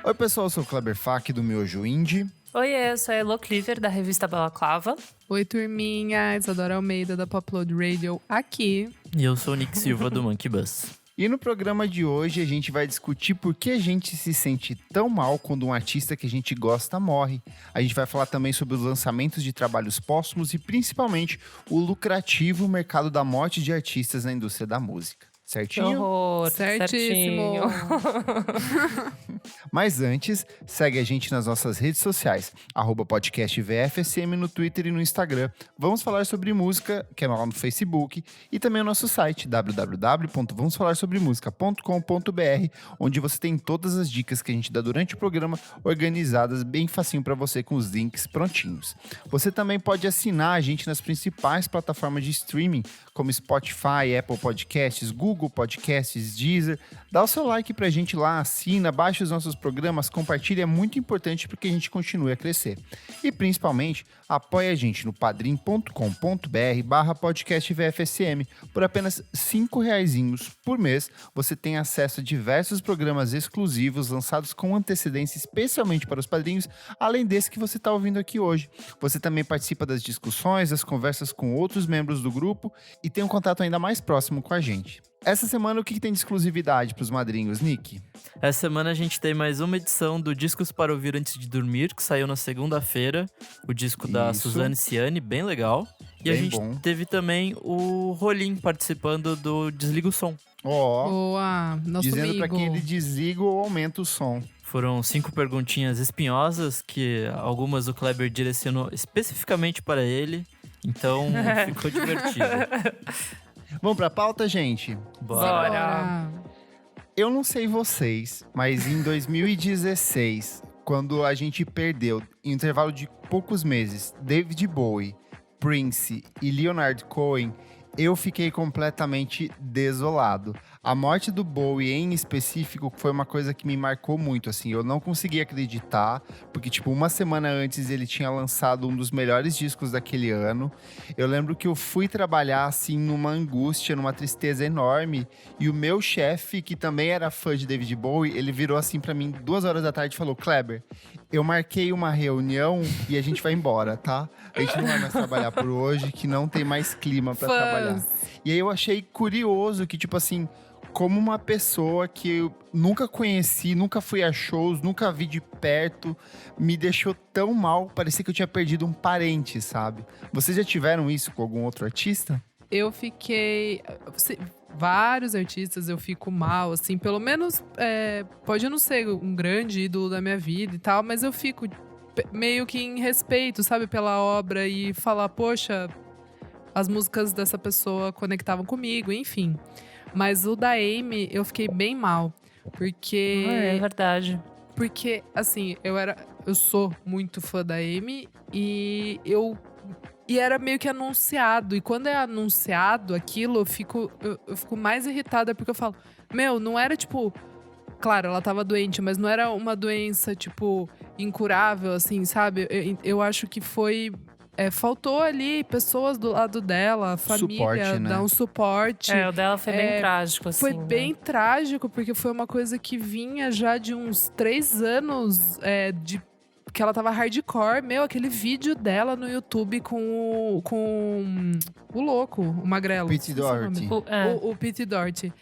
Oi pessoal, eu sou o Kleber Fak do Miojo Indie. Oi, eu sou a Elo Cleaver, da revista Balaclava. Oi, turminha, Isadora Almeida da Popload Radio aqui. E eu sou o Nick Silva do Monkey Bus. E no programa de hoje a gente vai discutir por que a gente se sente tão mal quando um artista que a gente gosta morre. A gente vai falar também sobre os lançamentos de trabalhos póstumos e principalmente o lucrativo mercado da morte de artistas na indústria da música. Certinho? Horror, Certíssimo. Mas antes, segue a gente nas nossas redes sociais, @podcastvfsm no Twitter e no Instagram. Vamos falar sobre música, que é lá no Facebook, e também o nosso site, www.vamosfalarsobremusica.com.br, onde você tem todas as dicas que a gente dá durante o programa, organizadas bem facinho para você com os links prontinhos. Você também pode assinar a gente nas principais plataformas de streaming, como Spotify, Apple Podcasts, Google Podcasts, Deezer. Dá o seu like pra gente lá, assina, baixa os nossos programas, compartilha, é muito importante porque a gente continue a crescer. E principalmente, apoia a gente no padrim.com.br/podcastvfsm. Por apenas R$5 por mês, você tem acesso a diversos programas exclusivos lançados com antecedência especialmente para os padrinhos, além desse que você está ouvindo aqui hoje. Você também participa das discussões, das conversas com outros membros do grupo e tem um contato ainda mais próximo com a gente. Essa semana, o que tem de exclusividade para os madrinhos, Nick? Essa semana a gente tem mais uma edição do Discos para Ouvir Antes de Dormir, que saiu na segunda-feira. O disco da Suzane Ciani, bem legal. E Bem a gente bom. teve também o Rolim participando do Desliga o Som. Boa, nosso Dizendo amigo. para quem ele desliga ou aumenta o som. Foram 5 perguntinhas espinhosas, que algumas o Kleber direcionou especificamente para ele. Então, ficou divertido. Vamos pra pauta, gente? Bora. Eu não sei vocês, mas em 2016, quando a gente perdeu, em um intervalo de poucos meses, David Bowie, Prince e Leonard Cohen, eu fiquei completamente desolado. A morte do Bowie, em específico, foi uma coisa que me marcou muito, assim. Eu não consegui acreditar, porque, tipo, uma semana antes ele tinha lançado um dos melhores discos daquele ano. Eu lembro que eu fui trabalhar, assim, numa angústia, numa tristeza enorme. E o meu chefe, que também era fã de David Bowie, ele virou assim pra mim 2 horas da tarde e falou: Kleber, eu marquei uma Reunião e a gente vai embora, tá? A gente não vai mais trabalhar por hoje, que não tem mais clima pra trabalhar. E aí eu achei curioso que, tipo assim, como uma pessoa que eu nunca conheci, nunca fui a shows, nunca vi de perto, me deixou tão mal, parecia que eu tinha perdido um parente, sabe? Vocês já tiveram isso com algum outro artista? Eu fiquei... Vários artistas eu fico mal, assim. Pelo menos, pode não ser um grande ídolo da minha vida e tal, mas eu fico meio que em respeito, sabe? Pela obra e falar, poxa, as músicas dessa pessoa conectavam comigo, enfim. Mas o da Amy, eu fiquei bem mal. Porque... É verdade. Porque, assim, eu sou muito fã da Amy e era meio que anunciado. E quando é anunciado aquilo, eu fico mais irritada porque eu falo, meu, não era tipo. Claro, ela tava doente, mas não era uma doença, tipo, incurável, assim, sabe? Eu acho que foi. Faltou ali pessoas do lado dela, a família, Suporte, né? dar um suporte. O dela foi bem trágico, assim. Foi bem trágico, porque foi uma coisa que vinha já de uns 3 anos que ela tava hardcore. Meu, aquele vídeo dela no YouTube com o louco, o magrelo. Pete esqueci o nome. Doherty. O Pete Doherty.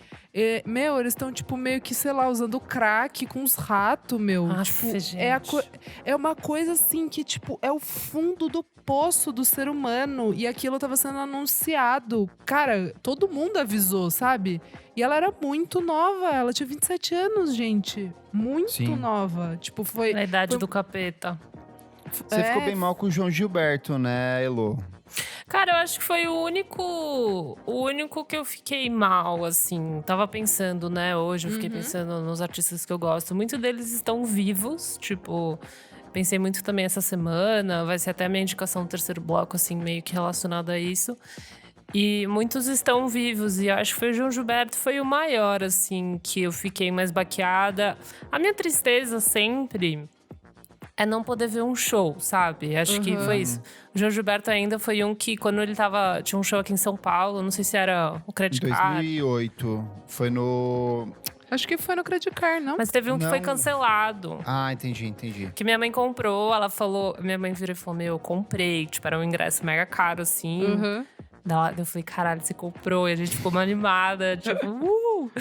Meu, eles estão, tipo, meio que, sei lá, usando crack com os ratos, meu. Nossa, tipo, gente. é uma coisa, assim, que, tipo, é o fundo do poço do ser humano. E aquilo tava sendo anunciado. Cara, todo mundo avisou, sabe? E ela era muito nova. Ela tinha 27 anos, gente. Muito Sim. nova. Tipo, foi... Na idade do capeta. Você ficou bem mal com o João Gilberto, né, Elo? Cara, eu acho que foi o único que eu fiquei mal, assim. Tava pensando, né, hoje eu fiquei pensando nos artistas que eu gosto. Muitos deles estão vivos, tipo... Pensei muito também essa semana, vai ser até a minha indicação do terceiro bloco, assim, meio que relacionado a isso. E muitos estão vivos, e acho que foi o João Gilberto, foi o maior, assim, que eu fiquei mais baqueada. A minha tristeza sempre é não poder ver um show, sabe? Acho que foi isso. O João Gilberto ainda foi um que, quando ele tinha um show aqui em São Paulo, não sei se era o Em Credit Card. 2008, foi no... Acho que foi no Credit Card, não? Mas teve um que foi Não. cancelado. Ah, entendi. Que minha mãe comprou, ela falou… Minha mãe virou e falou, eu comprei. Tipo, era um ingresso mega caro, assim. Uhum. Daí eu falei, caralho, você comprou. E a gente ficou uma animada, tipo…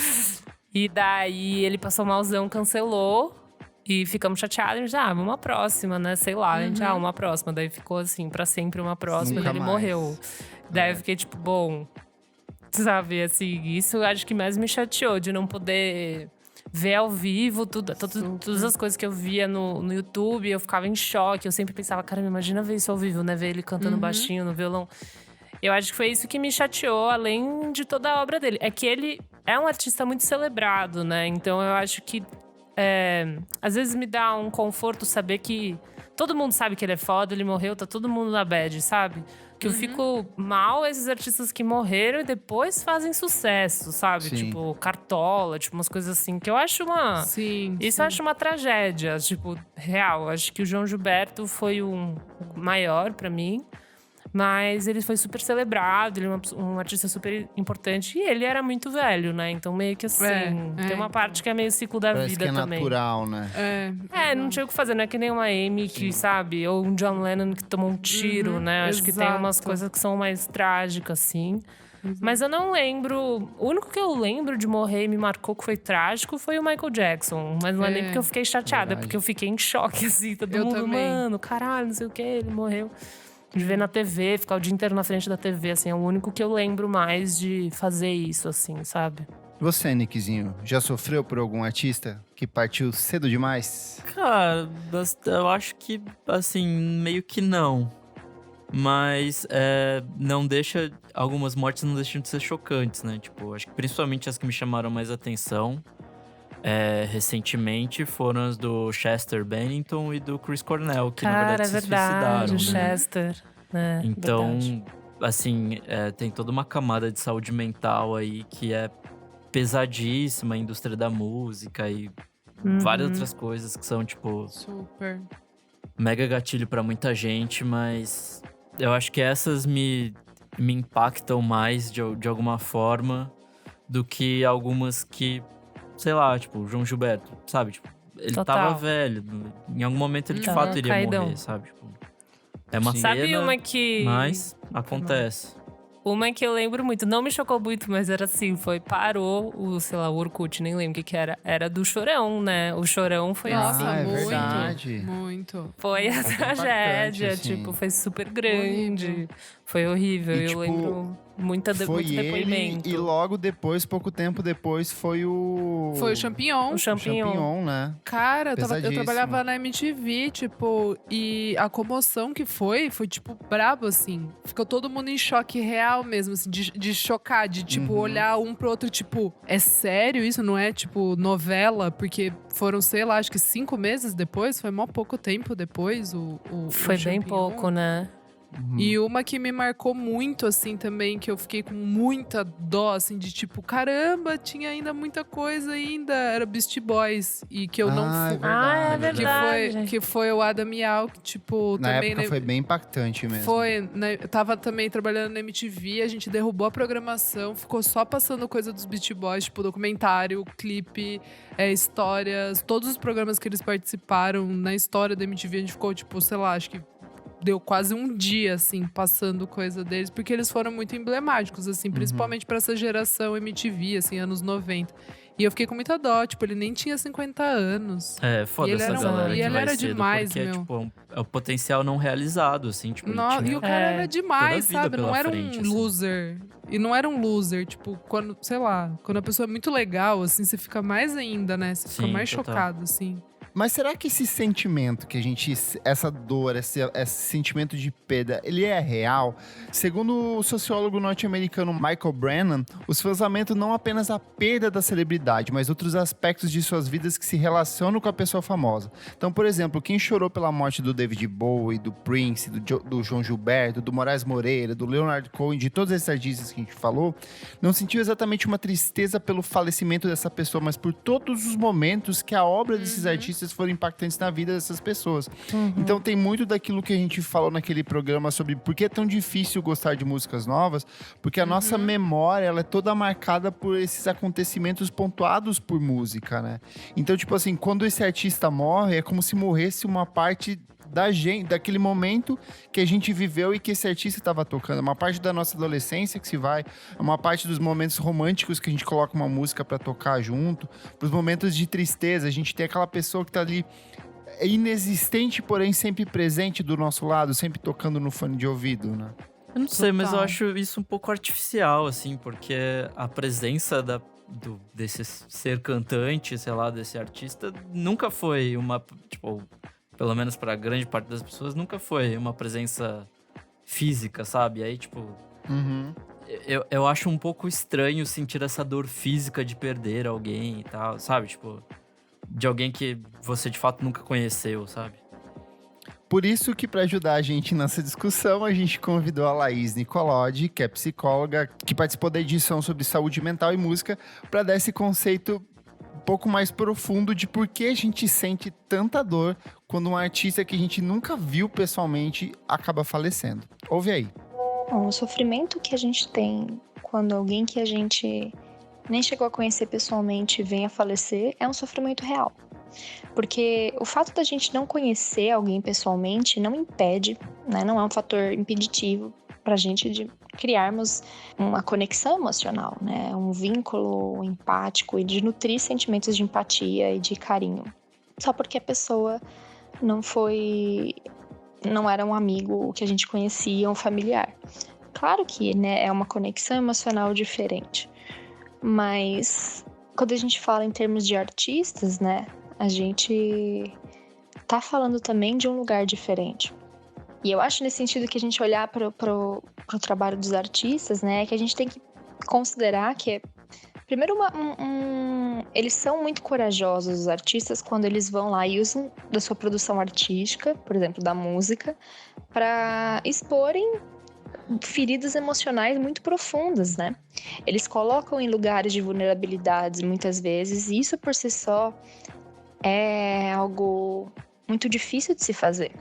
E daí, ele passou malzão, cancelou. E ficamos chateados. A gente, uma próxima, né? Sei lá. A gente, uma próxima. Daí ficou assim, pra sempre uma próxima. Nunca E ele mais. morreu. Daí eu fiquei tipo, bom… Sabe, assim, isso eu acho que mais me chateou. De não poder ver ao vivo todas as coisas que eu via no YouTube. Eu ficava em choque. Eu sempre pensava, cara, imagina ver isso ao vivo, né? Ver ele cantando baixinho no violão. Eu acho que foi isso que me chateou, além de toda a obra dele. É que ele é um artista muito celebrado, né? Então eu acho que… às vezes me dá um conforto saber que todo mundo sabe que ele é foda, ele morreu, tá todo mundo na bad, sabe? Que eu fico mal esses artistas que morreram e depois fazem sucesso, sabe? Sim. Tipo, Cartola, tipo, umas coisas assim, que eu acho uma… Sim. Isso eu acho uma tragédia, tipo, real. Acho que o João Gilberto foi o maior pra mim. Mas ele foi super celebrado, ele é um artista super importante. E ele era muito velho, né? Então meio que assim… tem uma parte que é meio ciclo da Parece vida que é também. natural, né? Não tinha o que fazer, não é que nem uma Amy que, sabe? Ou um John Lennon que tomou um tiro, né? Acho que tem umas exato. coisas que são mais trágicas, assim. Mas eu não lembro… O único que eu lembro de morrer e me marcou que foi trágico foi o Michael Jackson. Mas não é nem porque eu fiquei chateada, é porque eu fiquei em choque, assim. Todo Eu mundo, também. mano, caralho, não sei o que, ele morreu. De ver na TV, ficar o dia inteiro na frente da TV, assim. É o único que eu lembro mais de fazer isso, assim, sabe? Você, Nickzinho, já sofreu por algum artista que partiu cedo demais? Cara, eu acho que, assim, meio que não. Mas não deixa… Algumas mortes não deixam de ser chocantes, né? Tipo, acho que principalmente as que me chamaram mais atenção recentemente foram as do Chester Bennington e do Chris Cornell, que na verdade se suicidaram, o né? Chester. Então, verdade. assim, tem toda uma camada de saúde mental aí que é pesadíssima, a indústria da música e várias outras coisas que são, tipo, Super. mega gatilho pra muita gente, mas eu acho que essas me impactam mais de alguma forma do que algumas que, sei lá, tipo, o João Gilberto, sabe? Tipo, ele Total. tava velho, em algum momento ele de Tava fato iria caidão. morrer, sabe? Tipo, é uma Sim. Sabe pena, uma que… mas acontece. Uma que eu lembro muito, não me chocou muito, mas era assim, parou o, sei lá, o Orkut, nem lembro o que era. Era do Chorão, né? O Chorão foi Nossa, assim. é muito. verdade. Muito. Foi a Impactante, tragédia, assim. tipo, foi super grande. Horrível. Foi horrível. E, eu tipo, lembro muito Foi ele depoimento. e logo depois, pouco tempo depois, foi o… Foi o Champignon. O Champignon. Champignon, né? Cara, eu Pesadíssimo. trabalhava na MTV, tipo, e a comoção que foi, tipo, brabo, assim. Ficou todo mundo em choque real mesmo, assim, de chocar, de, tipo, olhar um pro outro, tipo, é sério isso? Não é, tipo, novela? Porque foram, sei lá, acho que 5 meses depois, foi mó pouco tempo depois Foi o bem Champignon. pouco, né? E uma que me marcou muito, assim, também, que eu fiquei com muita dó, assim, de tipo, caramba, tinha ainda muita coisa ainda. Era Beastie Boys. E que eu não fui. É verdade. Que foi o Adam Yauch, que, tipo, Na também… época foi bem impactante mesmo. Foi, né, eu tava também trabalhando na MTV, a gente derrubou a programação, ficou só passando coisa dos Beastie Boys, tipo documentário, clipe, histórias, todos os programas que eles participaram na história da MTV, a gente ficou, tipo, sei lá, acho que deu quase um dia, assim, passando coisa deles, porque eles foram muito emblemáticos, assim, principalmente pra essa geração MTV, assim, anos 90. E eu fiquei com muita dó, tipo, ele nem tinha 50 anos. Foda E ele essa era galera que e ele vai era cedo, demais, porque meu. tipo, é o potencial não realizado, assim, tipo, ele E tinha o cara era demais, toda a vida sabe? Não pela era frente, um assim. loser. E não era um loser, tipo, quando, sei lá, quando a pessoa é muito legal, assim, você fica mais ainda, né? Você fica Sim, mais total. chocado, assim. Mas será que esse sentimento que a gente… Essa dor, esse sentimento de perda, ele é real? Segundo o sociólogo norte-americano Michael Brennan, os fãs lamentam não apenas a perda da celebridade, mas outros aspectos de suas vidas que se relacionam com a pessoa famosa. Então, por exemplo, quem chorou pela morte do David Bowie, do Prince, do João Gilberto, do Moraes Moreira, do Leonard Cohen, de todos esses artistas que a gente falou, não sentiu exatamente uma tristeza pelo falecimento dessa pessoa, mas por todos os momentos que a obra desses artistas artistas foram impactantes na vida dessas pessoas. Então tem muito daquilo que a gente falou naquele programa sobre por que é tão difícil gostar de músicas novas, porque a nossa memória, ela é toda marcada por esses acontecimentos pontuados por música, né? Então, tipo assim, quando esse artista morre, é como se morresse uma parte da gente, daquele momento que a gente viveu e que esse artista estava tocando. Uma parte da nossa adolescência que se vai, uma parte dos momentos românticos que a gente coloca uma música para tocar junto, pros momentos de tristeza, a gente tem aquela pessoa que tá ali inexistente, porém sempre presente do nosso lado, sempre tocando no fone de ouvido, né? Eu não sei, mas eu Total. acho isso um pouco artificial, assim, porque a presença desse ser cantante, sei lá, desse artista, nunca foi uma, tipo, pelo menos pra grande parte das pessoas, nunca foi uma presença física, sabe? Aí, tipo, eu acho um pouco estranho sentir essa dor física de perder alguém e tal, sabe? Tipo, de alguém que você de fato nunca conheceu, sabe? Por isso que, para ajudar a gente nessa discussão, a gente convidou a Laís Nicolodi, que é psicóloga, que participou da edição sobre saúde mental e música, para dar esse conceito um pouco mais profundo de por que a gente sente tanta dor quando um artista que a gente nunca viu pessoalmente acaba falecendo. Ouve aí. Bom, o sofrimento que a gente tem quando alguém que a gente nem chegou a conhecer pessoalmente vem a falecer é um sofrimento real. Porque o fato da gente não conhecer alguém pessoalmente não impede, né, não é um fator impeditivo pra gente de criarmos uma conexão emocional, né, um vínculo empático e de nutrir sentimentos de empatia e de carinho. Só porque a pessoa não era um amigo que a gente conhecia, um familiar. Claro que, né, é uma conexão emocional diferente, mas quando a gente fala em termos de artistas, né, a gente tá falando também de um lugar diferente. E eu acho nesse sentido que a gente olhar pro trabalho dos artistas, né, que a gente tem que considerar que primeiro, eles são muito corajosos, os artistas, quando eles vão lá e usam da sua produção artística, por exemplo, da música, para exporem feridas emocionais muito profundas, né? Eles colocam em lugares de vulnerabilidades muitas vezes, e isso por si só é algo muito difícil de se fazer.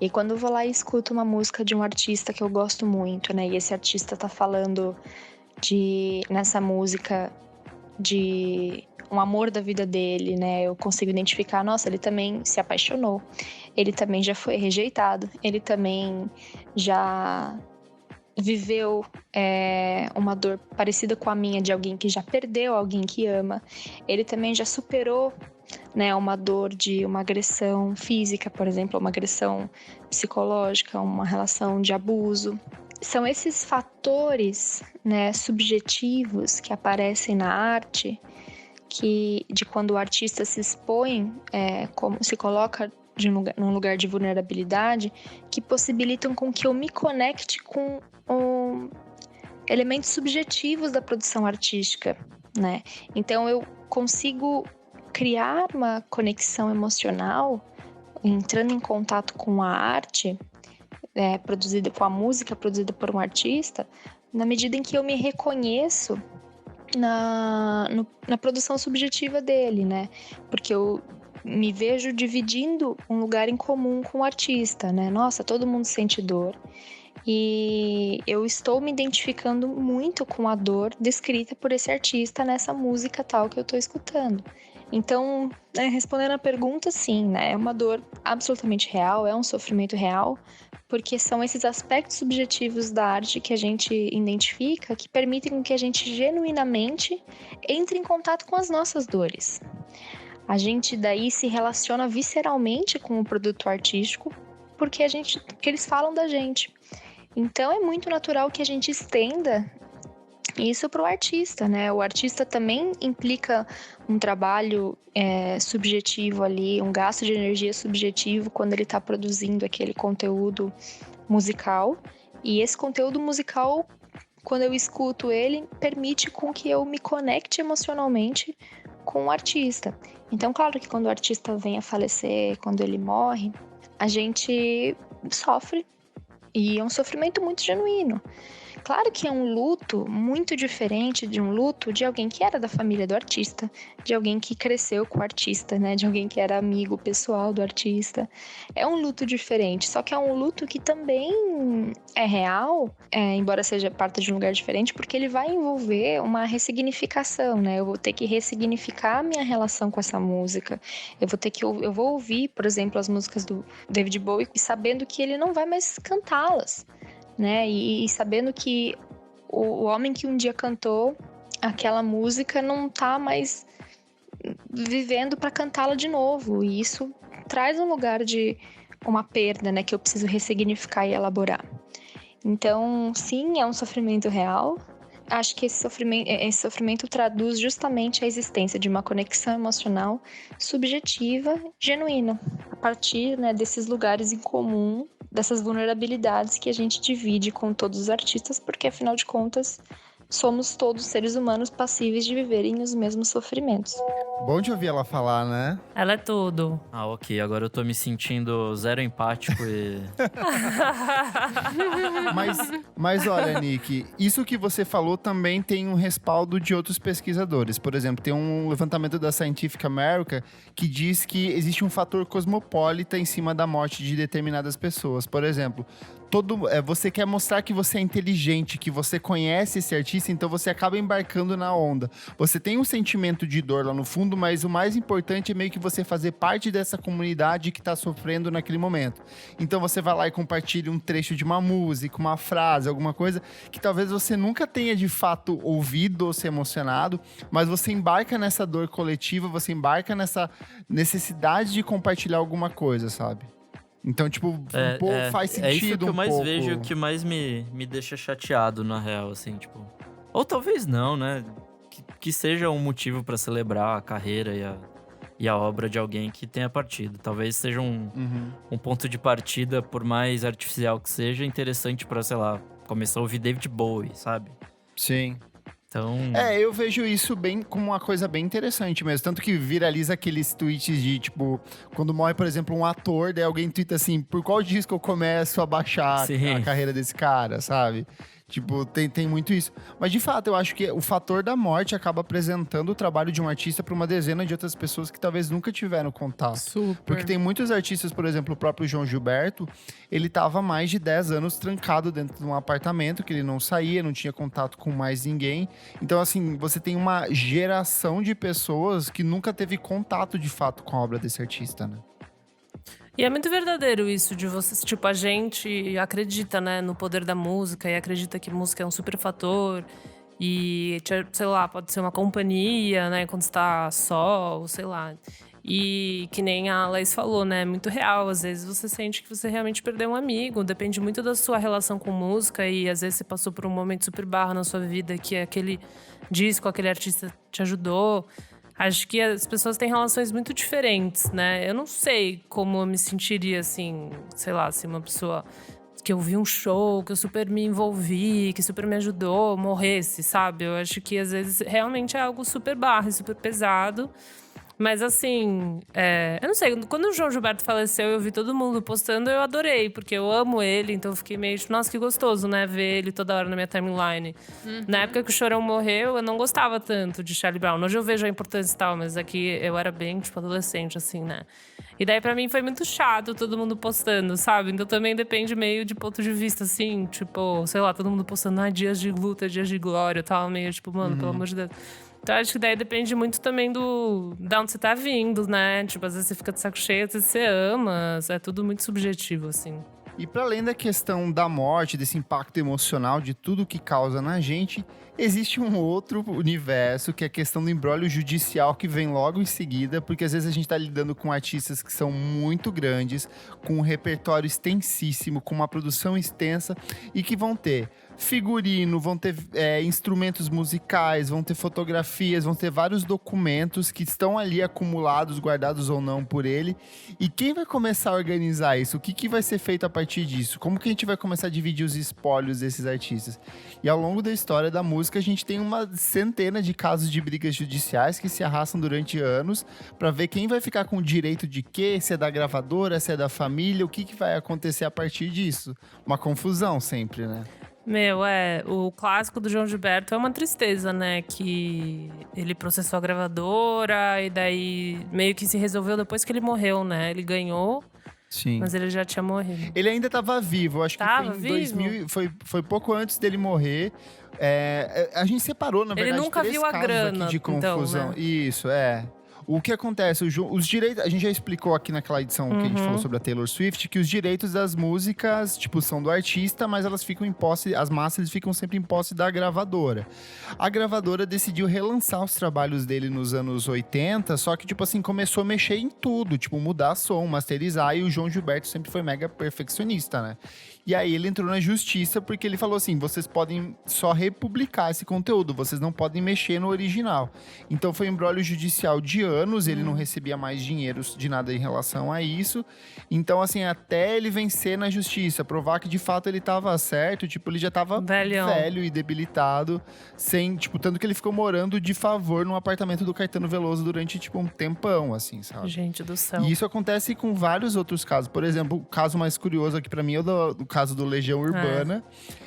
E quando eu vou lá e escuto uma música de um artista que eu gosto muito, né? E esse artista tá falando nessa música de um amor da vida dele, né? Eu consigo identificar, nossa, ele também se apaixonou, ele também já foi rejeitado, ele também já viveu uma dor parecida com a minha de alguém que já perdeu alguém que ama, ele também já superou, né, uma dor de uma agressão física, por exemplo, uma agressão psicológica, uma relação de abuso. São esses fatores, né, subjetivos que aparecem na arte, de quando o artista se expõe, como se coloca num lugar de vulnerabilidade, que possibilitam com que eu me conecte com elementos subjetivos da produção artística, né? Então eu consigo criar uma conexão emocional, entrando em contato com a arte, produzida com a música produzida por um artista, na medida em que eu me reconheço na produção subjetiva dele, né? Porque eu me vejo dividindo um lugar em comum com o artista, né? Nossa, todo mundo sente dor. E eu estou me identificando muito com a dor descrita por esse artista nessa música tal que eu estou escutando. Então, respondendo a pergunta, sim, né? É uma dor absolutamente real, é um sofrimento real, porque são esses aspectos subjetivos da arte que a gente identifica que permitem que a gente genuinamente entre em contato com as nossas dores. A gente daí se relaciona visceralmente com o produto artístico porque eles falam da gente. Então é muito natural que a gente estenda isso para o artista, né? O artista também implica um trabalho subjetivo ali, um gasto de energia subjetivo quando ele está produzindo aquele conteúdo musical. E esse conteúdo musical, quando eu escuto ele, permite com que eu me conecte emocionalmente com o artista. Então, claro que quando o artista vem a falecer, quando ele morre, a gente sofre. E é um sofrimento muito genuíno, Claro que é um luto muito diferente de um luto de alguém que era da família do artista, de alguém que cresceu com o artista, né? De alguém que era amigo pessoal do artista. É um luto diferente, só que é um luto que também é real, embora seja parte de um lugar diferente, porque ele vai envolver uma ressignificação, né? Eu vou ter que ressignificar a minha relação com essa música. Eu vou ouvir, por exemplo, as músicas do David Bowie sabendo que ele não vai mais cantá-las, né? E sabendo que o homem que um dia cantou aquela música não tá mais vivendo para cantá-la de novo. E isso traz um lugar de uma perda, né? Que eu preciso ressignificar e elaborar. Então, sim, é um sofrimento real. Acho que esse sofrimento traduz justamente a existência de uma conexão emocional subjetiva, genuína, a partir, né, desses lugares em comum, dessas vulnerabilidades que a gente divide com todos os artistas, porque afinal de contas somos todos seres humanos passíveis de viverem os mesmos sofrimentos. Bom de ouvir ela falar, né? Ela é tudo. Ah, ok. Agora eu tô me sentindo zero empático e… Mas olha, Nick, isso que você falou também tem um respaldo de outros pesquisadores. Por exemplo, tem um levantamento da Scientific American que diz que existe um fator cosmopolita em cima da morte de determinadas pessoas. Por exemplo, você quer mostrar que você é inteligente, que você conhece esse artista, então você acaba embarcando na onda. Você tem um sentimento de dor lá no fundo, mas o mais importante é meio que você fazer parte dessa comunidade que tá sofrendo naquele momento. Então você vai lá e compartilha um trecho de uma música, uma frase, alguma coisa que talvez você nunca tenha de fato ouvido ou se emocionado, mas você embarca nessa dor coletiva, você embarca nessa necessidade de compartilhar alguma coisa, sabe? Então, tipo, faz sentido É isso que eu mais pouco. vejo, que mais me deixa chateado, na real, assim, tipo… Ou talvez não, né? Que seja um motivo pra celebrar a carreira e a obra de alguém que tenha partido. Talvez seja um ponto de partida, por mais artificial que seja, interessante pra, sei lá, começar a ouvir David Bowie, sabe? Sim. Então… Eu vejo isso bem como uma coisa bem interessante mesmo. Tanto que viraliza aqueles tweets de, tipo, quando morre, por exemplo, um ator, daí alguém twitta assim, por qual disco eu começo a baixar a carreira desse cara, sabe? Tipo, tem muito isso. Mas, de fato, eu acho que o fator da morte acaba apresentando o trabalho de um artista para uma dezena de outras pessoas que talvez nunca tiveram contato. Super. Porque tem muitos artistas, por exemplo, o próprio João Gilberto, ele tava há mais de 10 anos trancado dentro de um apartamento, que ele não saía, não tinha contato com mais ninguém. Então, assim, você tem uma geração de pessoas que nunca teve contato, de fato, com a obra desse artista, né? E é muito verdadeiro isso de vocês, tipo, a gente acredita, né, no poder da música e acredita que música é um super fator e, sei lá, pode ser uma companhia, né, quando você tá só, ou sei lá. E que nem a Laís falou, né, é muito real. Às vezes você sente que você realmente perdeu um amigo, depende muito da sua relação com música e às vezes você passou por um momento super barro na sua vida que aquele disco, aquele artista te ajudou. Acho que as pessoas têm relações muito diferentes, né? Eu não sei como eu me sentiria, assim, sei lá, se uma pessoa que eu vi um show, que eu super me envolvi, que super me ajudou, morresse, sabe? Eu acho que às vezes realmente é algo super barro, super pesado. Mas assim, eu não sei, quando o João Gilberto faleceu, eu vi todo mundo postando, eu adorei, porque eu amo ele, então eu fiquei meio tipo, nossa, que gostoso, né, ver ele toda hora na minha timeline. Na época que o Chorão morreu, eu não gostava tanto de Charlie Brown. Hoje eu vejo a importância e tal, mas aqui eu era bem, tipo, adolescente, assim, né. E daí pra mim foi muito chato todo mundo postando, sabe? Então também depende meio de ponto de vista, assim, tipo, sei lá, todo mundo postando, dias de luta, dias de glória, tal, meio tipo, mano, pelo amor de Deus. Então, acho que daí depende muito também da onde você tá vindo, né? Tipo, às vezes você fica de saco cheio, às vezes você ama. É tudo muito subjetivo, assim. E para além da questão da morte, desse impacto emocional, de tudo que causa na gente, existe um outro universo, que é a questão do imbróglio judicial que vem logo em seguida, porque às vezes a gente tá lidando com artistas que são muito grandes, com um repertório extensíssimo, com uma produção extensa, e que vão ter figurino, vão ter instrumentos musicais, vão ter fotografias, vão ter vários documentos que estão ali acumulados, guardados ou não por ele. E quem vai começar a organizar isso? O que vai ser feito a partir disso? Como que a gente vai começar a dividir os espólios desses artistas? E ao longo da história da música, a gente tem uma centena de casos de brigas judiciais que se arrastam durante anos para ver quem vai ficar com o direito de quê, se é da gravadora, se é da família, o que vai acontecer a partir disso. Uma confusão sempre, né? O clássico do João Gilberto é uma tristeza, né? Que ele processou a gravadora e daí meio que se resolveu depois que ele morreu, né? Ele ganhou, Sim. mas ele já tinha morrido. Ele ainda tava vivo, acho que Tava foi em vivo? 2000, foi pouco antes dele morrer. A gente separou, na Ele verdade, nunca 3 viu a casos grana, aqui de confusão. então, né? Isso, O que acontece? Os direitos. A gente já explicou aqui naquela edição que a gente falou sobre a Taylor Swift que os direitos das músicas, tipo, são do artista, mas elas ficam em posse. As massas ficam sempre em posse da gravadora. A gravadora decidiu relançar os trabalhos dele nos anos 80, só que, tipo assim, começou a mexer em tudo, tipo, mudar som, masterizar, e o João Gilberto sempre foi mega perfeccionista, né? E aí ele entrou na justiça porque ele falou assim: vocês podem só republicar esse conteúdo, vocês não podem mexer no original. Então foi um imbróglio judicial de anos, ele não recebia mais dinheiro de nada em relação a isso. Então, assim, até ele vencer na justiça, provar que de fato ele tava certo, tipo, ele já tava Velhão. velho e debilitado, sem, tipo, tanto que ele ficou morando de favor num apartamento do Caetano Veloso durante, tipo, um tempão, assim, sabe? Gente do céu. E isso acontece com vários outros casos. Por exemplo, o caso mais curioso aqui pra mim é o caso do Legião Urbana,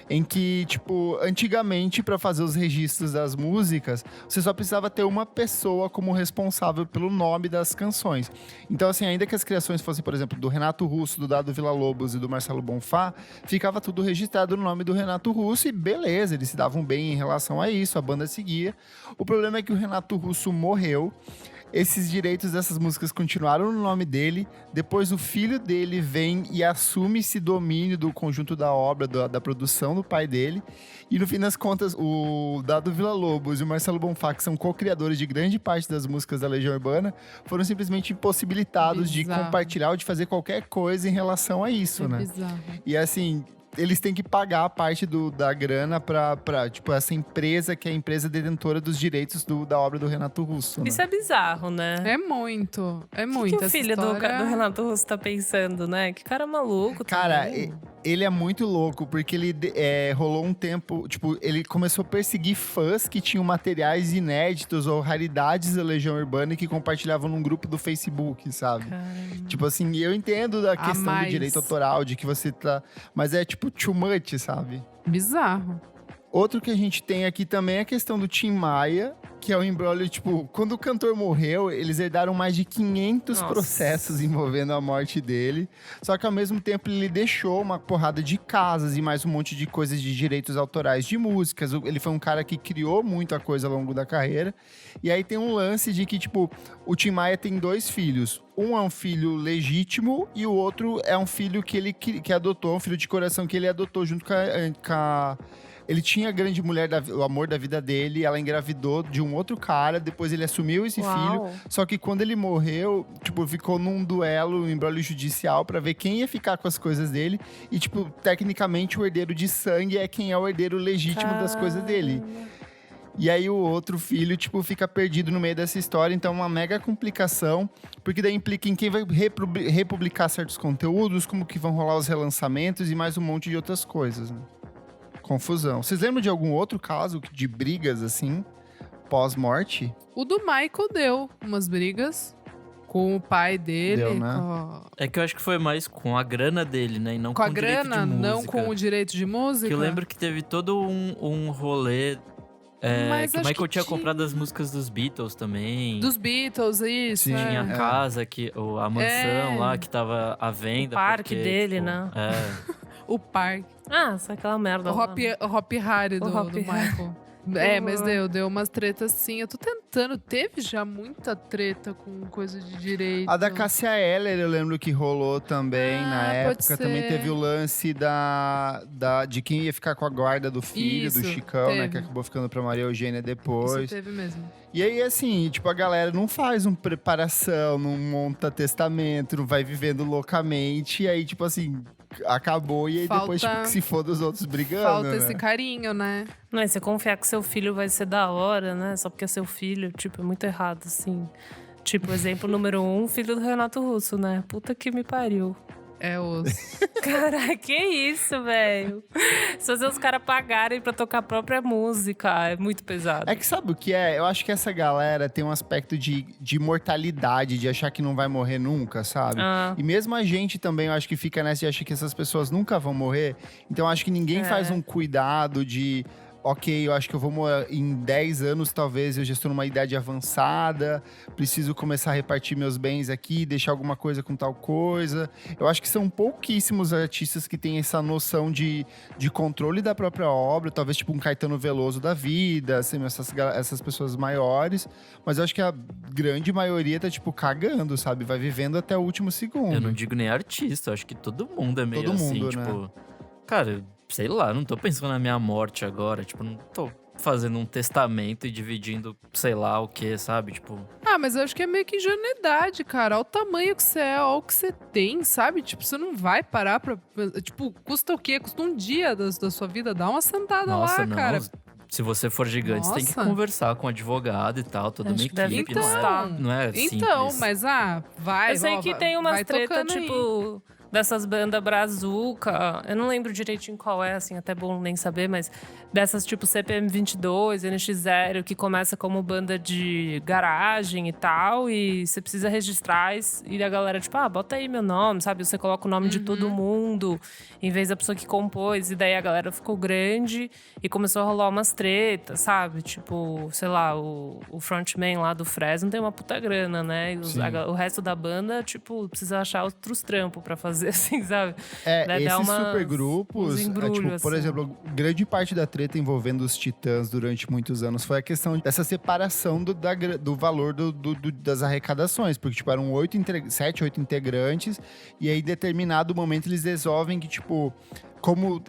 em que, tipo, antigamente, pra fazer os registros das músicas, você só precisava ter uma pessoa como responsável pelo nome das canções. Então, assim, ainda que as criações fossem, por exemplo, do Renato Russo, do Dado Villa-Lobos e do Marcelo Bonfá, ficava tudo registrado no nome do Renato Russo e beleza, eles se davam bem em relação a isso, a banda seguia. O problema é que o Renato Russo morreu. Esses direitos dessas músicas continuaram no nome dele. Depois o filho dele vem e assume esse domínio do conjunto da obra, da produção do pai dele. E no fim das contas, o Dado Villa-Lobos e o Marcelo Bonfá, que são co-criadores de grande parte das músicas da Legião Urbana, foram simplesmente impossibilitados de compartilhar ou de fazer qualquer coisa em relação a isso, né? Bizarro. E assim, eles têm que pagar a parte da grana pra, tipo, essa empresa que é a empresa detentora dos direitos da obra do Renato Russo, né? Isso é bizarro, né? É muito. É O muito. que o essa filho história... do Renato Russo tá pensando, né? Que cara maluco. Cara, também. ele é muito louco, porque ele rolou um tempo, tipo, ele começou a perseguir fãs que tinham materiais inéditos ou raridades da Legião Urbana e que compartilhavam num grupo do Facebook, sabe? Caramba. Tipo assim, eu entendo da questão do mais. direito autoral, de que você tá... Mas é tipo too much, sabe? Bizarro. Outro que a gente tem aqui também é a questão do Tim Maia, que é o imbróglio, tipo, quando o cantor morreu, eles herdaram mais de 500 Nossa. processos envolvendo a morte dele. Só que ao mesmo tempo ele deixou uma porrada de casas e mais um monte de coisas de direitos autorais de músicas. Ele foi um cara que criou muita coisa ao longo da carreira. E aí tem um lance de que, tipo, o Tim Maia tem 2 filhos. Um é um filho legítimo e o outro é um filho que ele que adotou, um filho de coração que ele adotou junto com a ele tinha a grande mulher, o amor da vida dele, ela engravidou de um outro cara, depois ele assumiu esse Uau. filho. Só que quando ele morreu, tipo, ficou num duelo, um imbróglio judicial pra ver quem ia ficar com as coisas dele. E, tipo, tecnicamente o herdeiro de sangue é quem é o herdeiro legítimo das coisas dele. E aí o outro filho, tipo, fica perdido no meio dessa história. Então é uma mega complicação, porque daí implica em quem vai republicar certos conteúdos, como que vão rolar os relançamentos e mais um monte de outras coisas, né? Confusão. Vocês lembram de algum outro caso de brigas, assim, pós-morte? O do Michael deu umas brigas com o pai dele. Deu, né? É que eu acho que foi mais com a grana dele, né? E não Com a o direito grana, de música. não com o direito de música. Que eu lembro que teve todo um rolê. Mas que o acho Michael que tinha comprado as músicas dos Beatles também. Dos Beatles, isso. Sim, Tinha a é. casa, a mansão lá que tava à venda. O parque porque, dele, tipo, né? O parque. Ah, só aquela merda. O Hop Harry do Hop Michael. Mas deu umas tretas sim. Eu tô tentando. Teve já muita treta com coisa de direito. A da Cássia Eller, eu lembro que rolou também na pode época. Também ser. teve o lance de quem ia ficar com a guarda do filho, do Isso, Chicão, né? teve. Que acabou ficando pra Maria Eugênia depois. Isso teve mesmo. E aí, assim, tipo, a galera não faz uma preparação, não monta testamento, não vai vivendo loucamente. E aí, tipo assim, acabou e aí depois, Falta- tipo, que se foda os outros brigando, Falta né? esse carinho, né? Não, e você confiar que seu filho vai ser da hora, né? Só porque é seu filho, tipo, é muito errado, assim. Tipo, exemplo número 1, filho do Renato Russo, né? Puta que me pariu. É os... Cara, que isso, velho? Se fazer os caras pagarem pra tocar a própria música, é muito pesado. É que sabe o que é? Eu acho que essa galera tem um aspecto de imortalidade, de achar que não vai morrer nunca, sabe? Ah. E mesmo a gente também, eu acho que fica nessa de achar que essas pessoas nunca vão morrer. Então eu acho que ninguém faz um cuidado de... Ok, eu acho que eu vou morrer em 10 anos, talvez, eu já estou numa idade avançada, preciso começar a repartir meus bens aqui, deixar alguma coisa com tal coisa. Eu acho que são pouquíssimos artistas que têm essa noção de controle da própria obra, talvez tipo um Caetano Veloso da vida, assim, essas pessoas maiores. Mas eu acho que a grande maioria tá, tipo, cagando, sabe? Vai vivendo até o último segundo. Eu não digo nem artista, eu acho que todo mundo é meio Todo assim, mundo, tipo... né? Cara, sei lá, não tô pensando na minha morte agora, tipo, não tô fazendo um testamento e dividindo sei lá o que, sabe? Tipo, Ah, mas eu acho que é meio que ingenuidade, cara. Olha o tamanho que você é, olha o que você tem, sabe? Tipo, você não vai parar pra... Tipo, custa o quê? Custa um dia da sua vida? Dá uma sentada nossa, lá, não. cara. Se você for gigante, você tem que Nossa. conversar com um advogado e tal, toda uma Acho que deve equipe, custar. não é simples. Então, mas vai, Eu sei ó, que tem umas vai tretas, tocando aí. tipo, dessas bandas brazuca. Eu não lembro direitinho qual é, assim, até bom nem saber, mas dessas tipo CPM 22, NX0, que começa como banda de garagem e tal, e você precisa registrar e a galera, tipo, bota aí meu nome, sabe? Você coloca o nome de todo mundo, em vez da pessoa que compôs, e daí a galera ficou grande e começou a rolar umas tretas, sabe? Tipo, sei lá, o frontman lá do Fresno tem uma puta grana, né? E o resto da banda, tipo, precisa achar outros trampos pra fazer, assim, sabe? Daí dá Esses uns supergrupos, embrulhos, por assim. exemplo, grande parte da treta envolvendo os Titãs durante muitos anos foi a questão dessa separação do valor das arrecadações, porque, tipo, eram 7, 8 integrantes, e aí, em determinado momento, eles resolvem que, tipo, como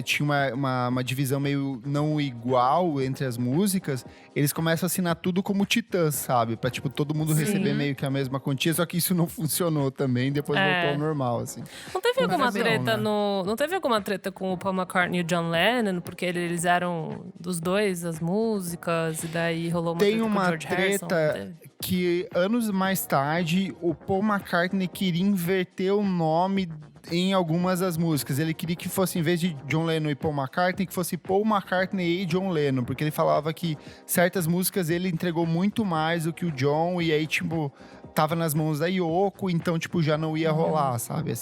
tinha uma divisão meio não igual entre as músicas, eles começam a assinar tudo como Titãs, sabe? Pra, tipo, todo mundo receber meio que a mesma quantia, só que isso não funcionou também, depois voltou ao normal, assim. Não teve alguma Comparação, treta né? Não teve alguma treta com o Paul McCartney e o John Lennon? Porque eles eram dos dois, as músicas, e daí rolou uma Tem treta com o uma George Harrison? treta Teve? que anos mais tarde o Paul McCartney queria inverter o nome em algumas das músicas. Ele queria que fosse, em vez de John Lennon e Paul McCartney, que fosse Paul McCartney e John Lennon, porque ele falava que certas músicas ele entregou muito mais do que o John, e aí, tipo, tava nas mãos da Yoko, então, tipo, já não ia rolar, sabe?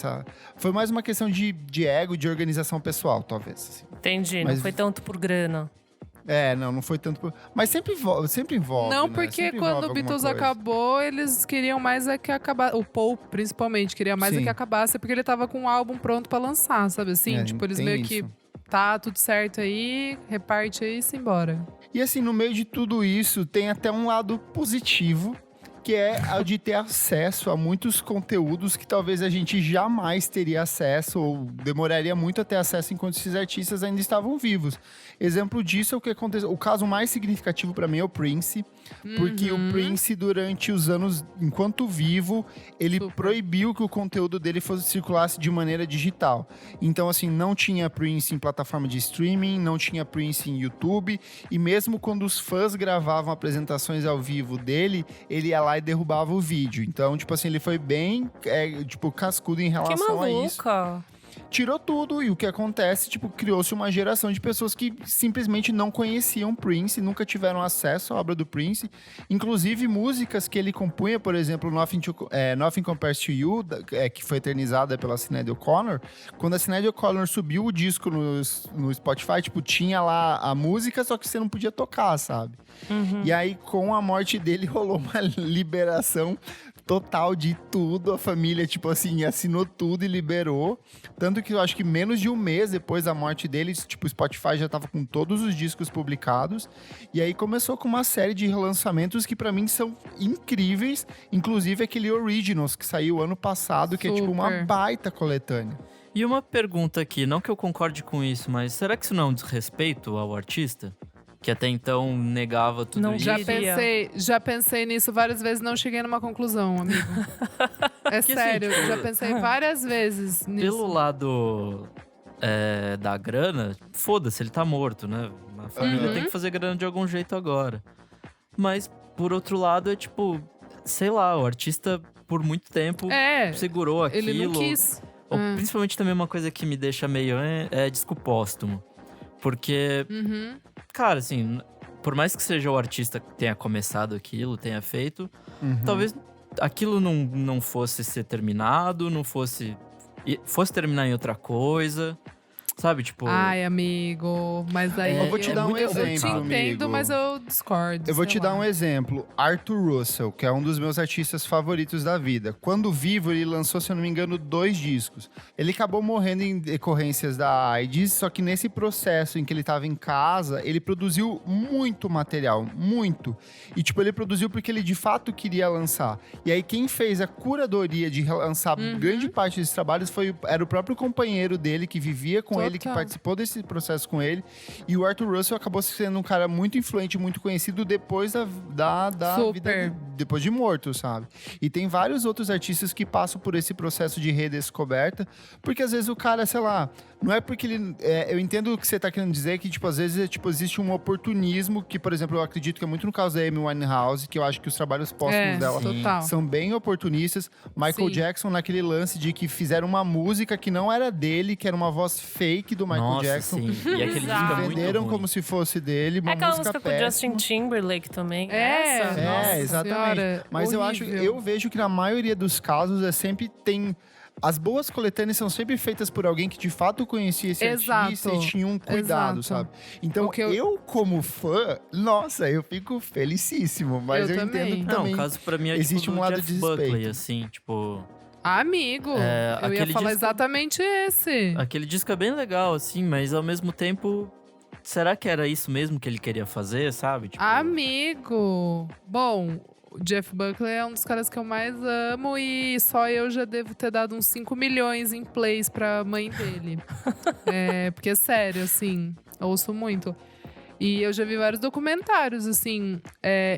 Foi mais uma questão de ego, de organização pessoal, talvez, assim. Entendi, Mas- não foi tanto por grana. Não foi tanto... Mas sempre envolve, Não, né? porque Sempre quando envolve o Beatles alguma coisa. acabou, eles queriam mais que acabasse. O Paul, principalmente, queria mais Sim. que acabasse, porque ele tava com um álbum pronto pra lançar, sabe assim? Tipo, eles tem meio isso. que tá tudo certo aí, reparte aí e se embora. E assim, no meio de tudo isso, tem até um lado positivo, que é o de ter acesso a muitos conteúdos que talvez a gente jamais teria acesso ou demoraria muito a ter acesso enquanto esses artistas ainda estavam vivos. Exemplo disso é o que aconteceu. O caso mais significativo pra mim é o Prince, porque o Prince, durante os anos, enquanto vivo, ele Super. proibiu que o conteúdo dele circulasse de maneira digital. Então, assim, não tinha Prince em plataforma de streaming, não tinha Prince em YouTube, e mesmo quando os fãs gravavam apresentações ao vivo dele, ele ia lá e derrubava o vídeo. Então, tipo assim, ele foi bem, cascudo em Que relação a isso. maluca! Tirou tudo, e o que acontece, tipo, criou-se uma geração de pessoas que simplesmente não conheciam Prince, nunca tiveram acesso à obra do Prince. Inclusive, músicas que ele compunha, por exemplo, Nothing Compares to You, que foi eternizada pela Sinéad O'Connor. Quando a Sinéad O'Connor subiu o disco no Spotify, tipo, tinha lá a música, só que você não podia tocar, sabe? E aí, com a morte dele, rolou uma liberação total de tudo. A família, tipo assim, assinou tudo e liberou. Tanto que eu acho que menos de um mês depois da morte dele, tipo, o Spotify já tava com todos os discos publicados. E aí começou com uma série de relançamentos que pra mim são incríveis. Inclusive aquele Originals, que saiu ano passado, que é tipo uma Super. baita coletânea. E uma pergunta aqui, não que eu concorde com isso, mas será que isso não é um desrespeito ao artista? Que até então negava tudo Não isso? diria. Já pensei nisso várias vezes, não cheguei numa conclusão, amigo. É Que sério, assim, tipo, já pensei várias vezes nisso. Pelo lado da grana, foda-se, ele tá morto, né? A família tem que fazer grana de algum jeito agora. Mas, por outro lado, é tipo, sei lá, o artista por muito tempo segurou aquilo. Ele não quis. Ou, principalmente também uma coisa que me deixa meio é disco póstumo. Porque, cara, assim, por mais que seja o artista que tenha começado aquilo, tenha feito, talvez aquilo não fosse ser terminado, não fosse terminar em outra coisa. Sabe, tipo… Ai, amigo, mas aí… Eu vou te dar um Eu te exemplo, entendo, amigo. mas eu discordo. Eu vou sei te dar lá. um exemplo. Arthur Russell, que é um dos meus artistas favoritos da vida. Quando vivo, ele lançou, se eu não me engano, 2 discos. Ele acabou morrendo em decorrências da AIDS, só que nesse processo em que ele estava em casa, ele produziu muito material, muito. E, tipo, ele produziu porque ele de fato queria lançar. E aí, quem fez a curadoria de lançar grande parte desses trabalhos era o próprio companheiro dele, que vivia com ele, que Total. participou desse processo com ele. E o Arthur Russell acabou sendo um cara muito influente, muito conhecido depois da Super. vida, depois de morto, sabe? E tem vários outros artistas que passam por esse processo de redescoberta, porque às vezes o cara, sei lá, não é porque ele… eu entendo o que você tá querendo dizer, que tipo, às vezes existe um oportunismo, que, por exemplo, eu acredito que é muito no caso da Amy Winehouse, que eu acho que os trabalhos póstumos dela total. são bem oportunistas. Michael Sim. Jackson, naquele lance de que fizeram uma música que não era dele, que era uma voz fake do Michael Nossa, Jackson. sim. E aquele disco é Exato. muito Venderam ruim. como se fosse dele, uma É aquela música música com o péssima. Justin Timberlake também. É, Essa? É, nossa exatamente. senhora, Mas horrível. eu vejo que na maioria dos casos sempre tem… As boas coletâneas são sempre feitas por alguém que de fato conhecia esse Exato. artista e tinha um cuidado, Exato. sabe? Então, O que eu- como fã, nossa, eu fico felicíssimo. Mas Eu eu também. entendo que Não, também… o caso pra mim é existe tipo um do lado Jeff de Buckley, respeito. assim, tipo… Amigo, eu ia aquele falar disco- exatamente esse. Aquele disco é bem legal, assim, mas ao mesmo tempo… Será que era isso mesmo que ele queria fazer, sabe? Tipo, Amigo! Bom, o Jeff Buckley é um dos caras que eu mais amo e só eu já devo ter dado uns 5 milhões em plays pra mãe dele. Porque é sério, assim, eu ouço muito. E eu já vi vários documentários, assim.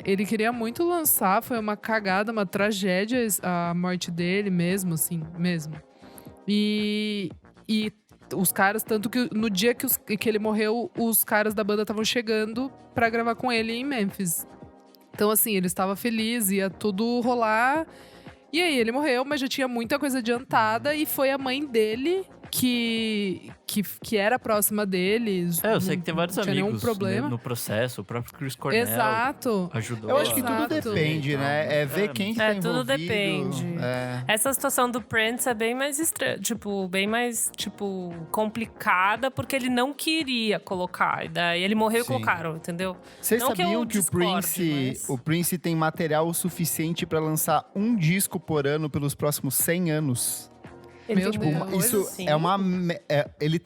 Ele queria muito lançar, foi uma cagada, uma tragédia a morte dele mesmo, assim, mesmo. E os caras, tanto que no dia que ele morreu, os caras da banda estavam chegando pra gravar com ele em Memphis. Então, assim, ele estava feliz, ia tudo rolar. E aí, ele morreu, mas já tinha muita coisa adiantada. E foi a mãe dele que era próxima dele. eu sei que tem vários não tinha nenhum amigos problema. no processo. O próprio Chris Cornell Exato. ajudou. Eu acho que tudo Exato. depende, Então, né? É ver quem que tá tudo envolvido. depende. Essa situação do Prince é bem mais complicada, porque ele não queria colocar. E daí ele morreu e Sim. colocaram, entendeu? Vocês Não que eu sabiam que discorde, o Prince tem material o suficiente pra lançar um disco por ano pelos próximos 100 anos? Ele Meu tem Deus. muita coisa, Isso assim. é uma… eles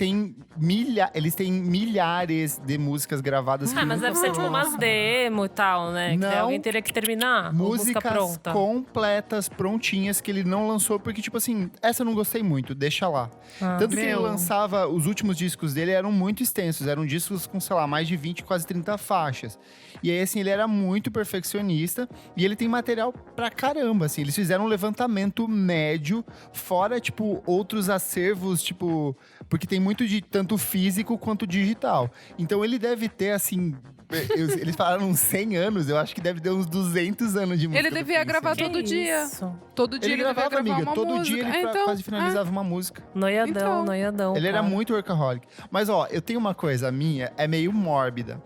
têm milhares de músicas gravadas que Mas nunca deve ser tipo foram umas lançadas. demo e tal, né? Que daí Não. alguém teria que terminar. Ou música Músicas pronta. completas, prontinhas, que ele não lançou, porque, tipo assim, essa eu não gostei muito, deixa lá. Tanto que ele Meu. lançava, os últimos discos dele eram muito extensos, eram discos com, sei lá, mais de 20, quase 30 faixas. E aí, assim, ele era muito perfeccionista e ele tem material pra caramba, assim. Eles fizeram um levantamento médio, fora, tipo, outros acervos, tipo… Porque tem muito de tanto físico quanto digital. Então, ele deve ter, assim… Eles falaram uns 100 anos, eu acho que deve ter uns 200 anos de música. Ele do devia Prince. gravar Que todo dia. isso? Todo dia Ele ele devia gravava, gravar amiga. uma Todo música. dia ele Então, quase finalizava uma música. Noiadão, Então. noiadão. Ele era claro. muito workaholic. Mas, ó, eu tenho uma coisa minha, é meio mórbida.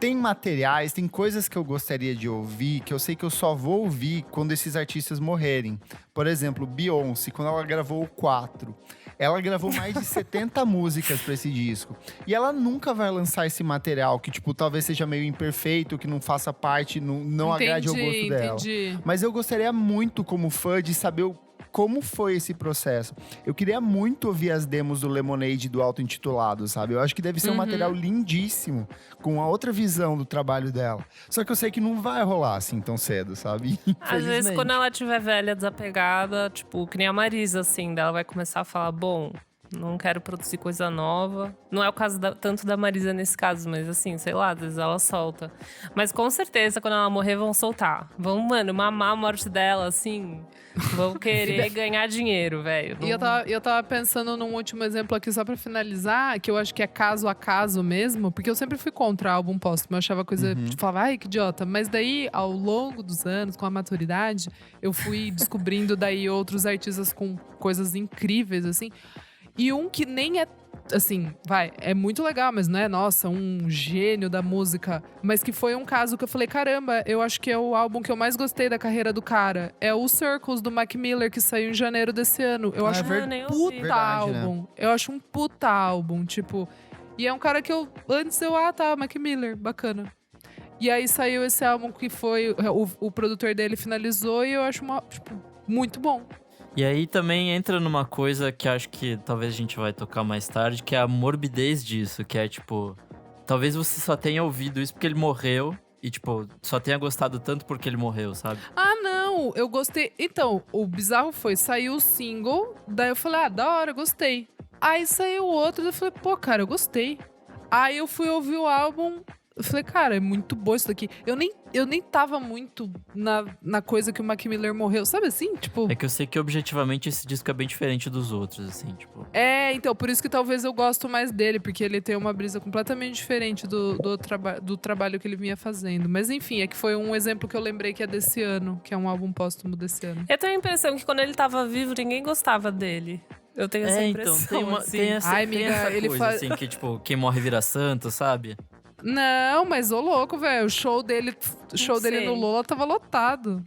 Tem materiais, tem coisas que eu gostaria de ouvir, que eu sei que eu só vou ouvir quando esses artistas morrerem. Por exemplo, Beyoncé, quando ela gravou o 4. Ela gravou mais de 70 músicas pra esse disco. E ela nunca vai lançar esse material que, tipo, talvez seja meio imperfeito, que não faça parte, não agrade ao gosto dela. Entendi. Mas eu gostaria muito, como fã, de saber como foi esse processo. Eu queria muito ouvir as demos do Lemonade do auto-intitulado, sabe? Eu acho que deve ser um material lindíssimo, com a outra visão do trabalho dela. Só que eu sei que não vai rolar assim tão cedo, sabe? Às vezes, Infelizmente. quando ela estiver velha, desapegada, tipo, que nem a Marisa, assim, daí ela vai começar a falar, bom, não quero produzir coisa nova. Não é o caso tanto da Marisa nesse caso, mas assim, sei lá, às vezes ela solta. Mas com certeza, quando ela morrer, vão soltar. Vão, mano, mamar a morte dela, assim. Vão querer ganhar dinheiro, velho. E eu tava pensando num último exemplo aqui, só pra finalizar, que eu acho que é caso a caso mesmo, porque eu sempre fui contra álbum póstumo. Eu achava coisa, falava, ai, que idiota. Mas daí, ao longo dos anos, com a maturidade, eu fui descobrindo daí outros artistas com coisas incríveis, assim. E um que nem é, assim, é muito legal, mas não é, nossa, um gênio da música. Mas que foi um caso que eu falei, caramba, eu acho que é o álbum que eu mais gostei da carreira do cara. É o Circles, do Mac Miller, que saiu em janeiro desse ano. Eu acho nem um ouvi. puta Verdade, né? álbum. Eu acho um puta álbum, tipo... E é um cara que antes Mac Miller, bacana. E aí saiu esse álbum que foi... O produtor dele finalizou e eu acho, muito bom. E aí também entra numa coisa que acho que talvez a gente vai tocar mais tarde, que é a morbidez disso, que é tipo... Talvez você só tenha ouvido isso porque ele morreu e, tipo, só tenha gostado tanto porque ele morreu, sabe? Ah, não, eu gostei. Então, o bizarro foi, saiu o single, daí eu falei, da hora, gostei. Aí saiu outro, daí eu falei, pô, cara, eu gostei. Aí eu fui ouvir o álbum, eu falei, cara, é muito bom isso daqui. Eu nem tava muito na coisa que o Mac Miller morreu, sabe assim? Tipo... É que eu sei que objetivamente esse disco é bem diferente dos outros, assim, tipo... Então, por isso que talvez eu gosto mais dele, porque ele tem uma brisa completamente diferente do trabalho que ele vinha fazendo. Mas enfim, é que foi um exemplo que eu lembrei que é desse ano, que é um álbum póstumo desse ano. Eu tenho a impressão que quando ele tava vivo, ninguém gostava dele. Eu tenho essa impressão, então, assim. tem essa, Ai, tem amiga, essa ele coisa, faz- assim, que tipo, quem morre vira santo, sabe? Não, mas ô louco, velho, o show dele sei. no Lola tava lotado.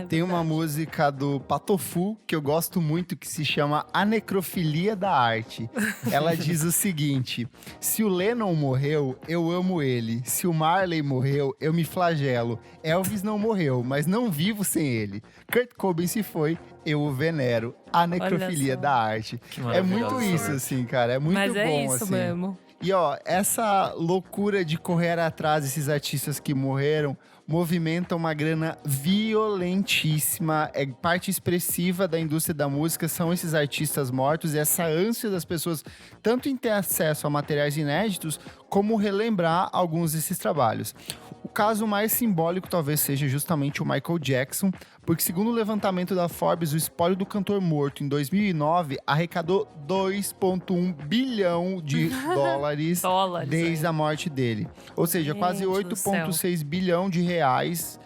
Tem uma música do Patofu que eu gosto muito que se chama A Necrofilia da Arte. Ela diz o seguinte: se o Lennon morreu, eu amo ele. Se o Marley morreu, eu me flagelo. Elvis não morreu, mas não vivo sem ele. Kurt Cobain se foi, eu o venero. A Necrofilia só. da Arte. Que É muito maravilhoso. isso, assim, cara. É muito Mas bom, é isso assim. mesmo. E ó, essa loucura de correr atrás desses artistas que morreram movimenta uma grana violentíssima. É parte expressiva da indústria da música, são esses artistas mortos e essa ânsia das pessoas tanto em ter acesso a materiais inéditos, como relembrar alguns desses trabalhos. O caso mais simbólico talvez seja justamente o Michael Jackson, porque segundo o levantamento da Forbes, o espólio do cantor morto em 2009 arrecadou 2,1 bilhão de dólares desde a morte dele. Ou seja, quase Gente do 8,6 bilhão de reais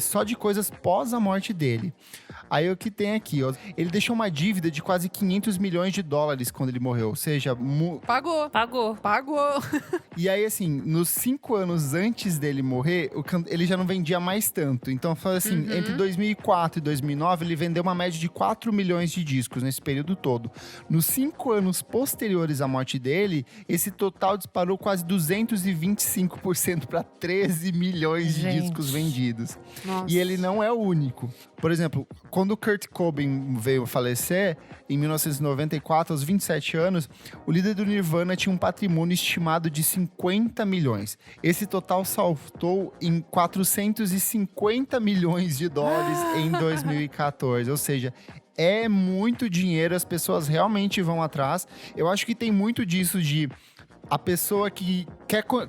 só de coisas pós a morte dele. Aí o que tem aqui, ó, ele deixou uma dívida de quase 500 milhões de dólares quando ele morreu, ou seja, Pagou. E aí, assim, nos 5 anos antes dele morrer, ele já não vendia mais tanto. Então, fala assim, entre 2004 e 2009, ele vendeu uma média de 4 milhões de discos nesse período todo. Nos 5 anos posteriores à morte dele, esse total disparou quase 225% para 13 milhões de discos vendidos. Nossa. E ele não é o único. Por exemplo, quando o Kurt Cobain veio falecer, em 1994, aos 27 anos, o líder do Nirvana tinha um patrimônio estimado de 50 milhões. Esse total saltou em 450 milhões de dólares em 2014. Ou seja, é muito dinheiro, as pessoas realmente vão atrás. Eu acho que tem muito disso de... A pessoa que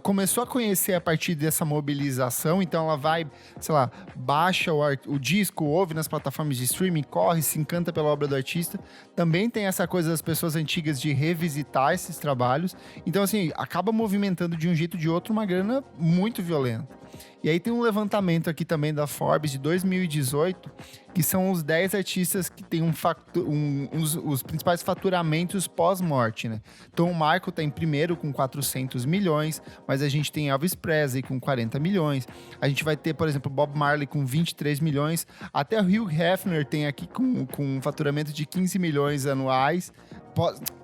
começou a conhecer a partir dessa mobilização, então ela vai, sei lá, baixa o disco, ouve nas plataformas de streaming, corre, se encanta pela obra do artista. Também tem essa coisa das pessoas antigas de revisitar esses trabalhos. Então, assim, acaba movimentando de um jeito ou de outro uma grana muito violenta. E aí tem um levantamento aqui também da Forbes de 2018, que são os 10 artistas que têm os principais faturamentos pós-morte, né? Então o Michael tá em primeiro com 400 milhões, mas a gente tem Elvis Presley com 40 milhões. A gente vai ter, por exemplo, Bob Marley com 23 milhões. Até o Hugh Hefner tem aqui com um faturamento de 15 milhões anuais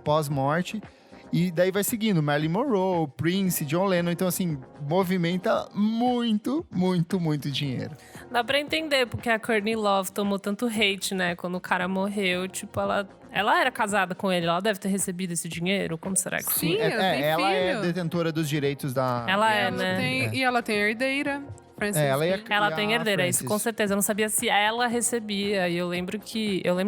pós-morte. E daí vai seguindo, Marilyn Monroe, Prince, John Lennon. Então, assim, movimenta muito, muito, muito dinheiro. Dá pra entender porque a Courtney Love tomou tanto hate, né? Quando o cara morreu, tipo, ela era casada com ele, ela deve ter recebido esse dinheiro? Como será que Sim, foi? ela tem ela é filho. detentora dos direitos da... Ela Ela né? tem, e ela tem herdeira. Frances ela ia- Kim. Ela E tem a herdeira, isso Frances? com certeza. Eu não sabia se ela recebia. E eu lembro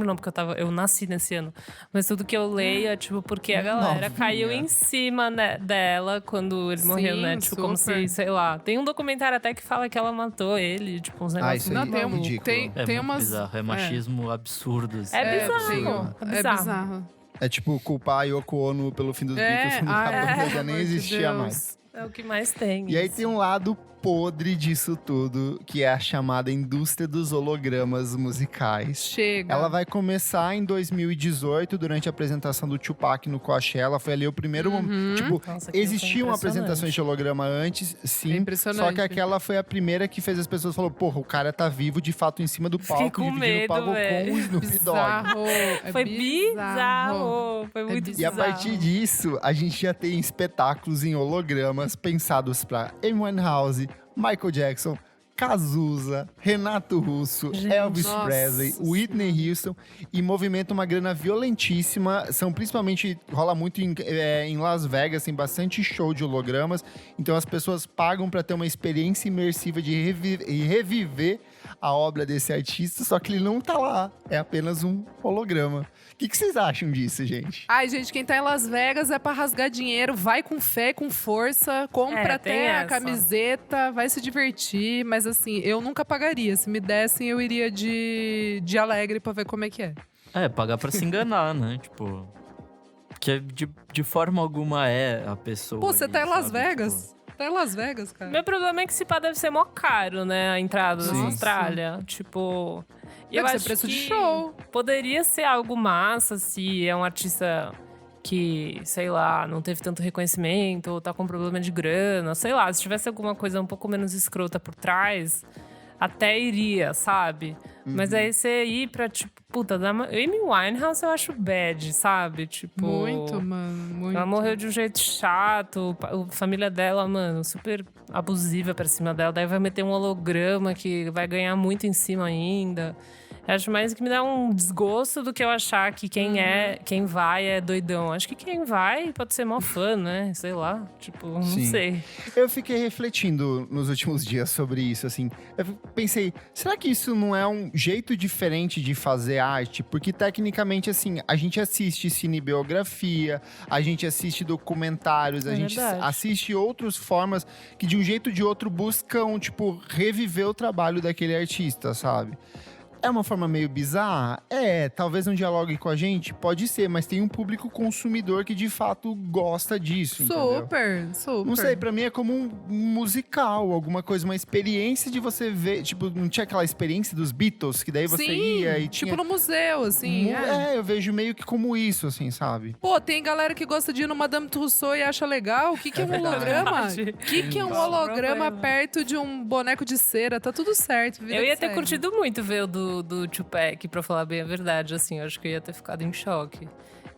não, porque eu nasci nesse ano. Mas tudo que eu leio é, tipo, porque a galera Novinha. caiu em cima, né, dela quando ele morreu, né? Tipo, como se, super. sei lá. Tem um documentário até que fala que ela matou ele, tipo, uns negócios isso aí muito é malucos. ridículo. É Tem muito umas. bizarro. É machismo absurdo. assim. É bizarro. sim, É bizarro. bizarro. É tipo culpar a Yoko Ono pelo fim dos Beatles, quando ai, a banda pelo já nem amor de existia Deus. mais. É o que mais tem. E aí isso. tem um lado podre disso tudo, que é a chamada indústria dos hologramas musicais. Chega. Ela vai começar em 2018, durante a apresentação do Tupac no Coachella. Foi ali o primeiro momento. Tipo, Nossa, aquilo foi existiam impressionante. apresentações de holograma antes, É sim. impressionante. Só que aquela foi a primeira que fez as pessoas falar: porra, o cara tá vivo de fato em cima do Fiquei palco, com dividindo o medo, palco velho. com o Snoop Dogg. Bizarro. Foi bizarro. Foi muito E a bizarro. partir disso, a gente já tem espetáculos em hologramas pensados pra Amy Winehouse, Michael Jackson, Cazuza, Renato Russo, Gente, Elvis nossa Presley, Whitney Houston, e movimenta uma grana violentíssima. São principalmente, rola muito em Las Vegas, tem bastante show de hologramas. Então as pessoas pagam pra ter uma experiência imersiva de reviver a obra desse artista, só que ele não tá lá, é apenas um holograma. O que vocês acham disso, gente? Ai, gente, quem tá em Las Vegas é pra rasgar dinheiro. Vai com fé, com força. Compra tem até a essa. camiseta, vai se divertir. Mas assim, eu nunca pagaria. Se me dessem, eu iria de alegre pra ver como é que é. É, pagar pra se enganar, né? Tipo. Que de forma alguma é a pessoa. Pô, você ali, tá em Las sabe? Vegas? Tipo, Tá em Las Vegas, cara. Meu problema é que esse pá deve ser mó caro, né? A entrada Sim. na Austrália. Tipo. e eu Deve ser acho preço de que show. Poderia ser algo massa se é um artista que, sei lá, não teve tanto reconhecimento ou tá com problema de grana, sei lá, se tivesse alguma coisa um pouco menos escrota por trás, até iria, sabe? Mas aí você ir pra, tipo, puta, Amy Winehouse eu acho bad, sabe? Tipo. Muito, mano. Muito. Ela morreu de um jeito chato, a família dela, mano, super abusiva pra cima dela. Daí vai meter um holograma que vai ganhar muito em cima ainda. Eu acho mais que me dá um desgosto do que eu achar que quem vai é doidão. Acho que quem vai pode ser mó fã, né? Sei lá, tipo, não Sim. sei. Eu fiquei refletindo nos últimos dias sobre isso, assim. Eu pensei, será que isso não é um jeito diferente de fazer arte? Porque, tecnicamente, assim, a gente assiste cinebiografia, a gente assiste documentários, a É gente verdade. assiste outras formas que, de um jeito ou de outro, buscam, tipo, reviver o trabalho daquele artista, sabe? É uma forma meio bizarra? É, talvez não dialogue com a gente? Pode ser, mas tem um público consumidor que de fato gosta disso, entendeu? Super. Não sei, pra mim é como um musical, alguma coisa, uma experiência de você ver. Tipo, não tinha aquela experiência dos Beatles, que daí você Sim, ia e tinha. tipo no museu, assim. Eu vejo meio que como isso, assim, sabe? Pô, tem galera que gosta de ir no Madame Tussauds e acha legal. O que é um verdade. holograma? Verdade. O que é um Qual o holograma problema? perto de um boneco de cera? Tá tudo certo. vida Eu ia que ter segue. curtido muito ver o do Tupac, pra falar bem a verdade, assim. Eu acho que eu ia ter ficado em choque.